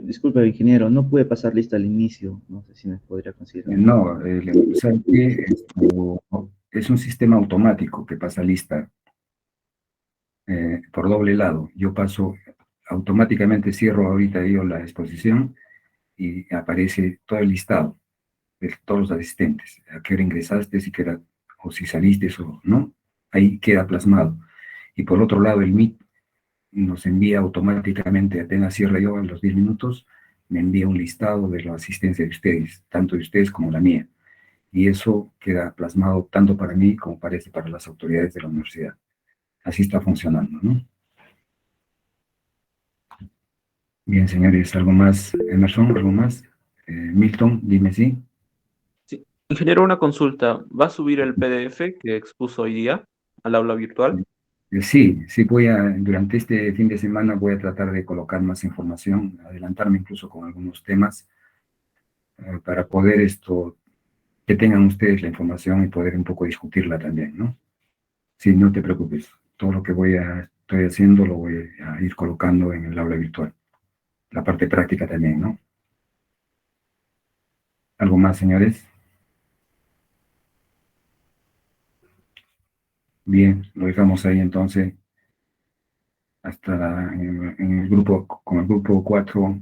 Disculpe, ingeniero, no pude pasar lista al inicio. No sé si me podría considerar. No, ¿sabe qué? Es un sistema automático que pasa lista por doble lado. Yo paso, automáticamente cierro ahorita yo la exposición y aparece todo el listado de todos los asistentes, a qué hora ingresaste, o si saliste o no, ahí queda plasmado. Y por otro lado, el Meet nos envía automáticamente, apenas cierre yo en los 10 minutos, me envía un listado de la asistencia de ustedes, tanto de ustedes como la mía. Y eso queda plasmado tanto para mí como parece para las autoridades de la universidad. Así está funcionando, ¿no? Bien, señores, ¿algo más? Emerson, ¿algo más? Milton, dime sí. Sí. Ingeniero, una consulta. ¿Va a subir el PDF que expuso hoy día al aula virtual? Sí, sí durante este fin de semana voy a tratar de colocar más información, adelantarme incluso con algunos temas, para poder que tengan ustedes la información y poder un poco discutirla también, ¿no? Sí, no te preocupes. Todo lo que estoy haciendo lo voy a ir colocando en el aula virtual. La parte práctica también, ¿no? ¿Algo más, señores? Bien, lo dejamos ahí entonces hasta en el grupo, con el grupo 4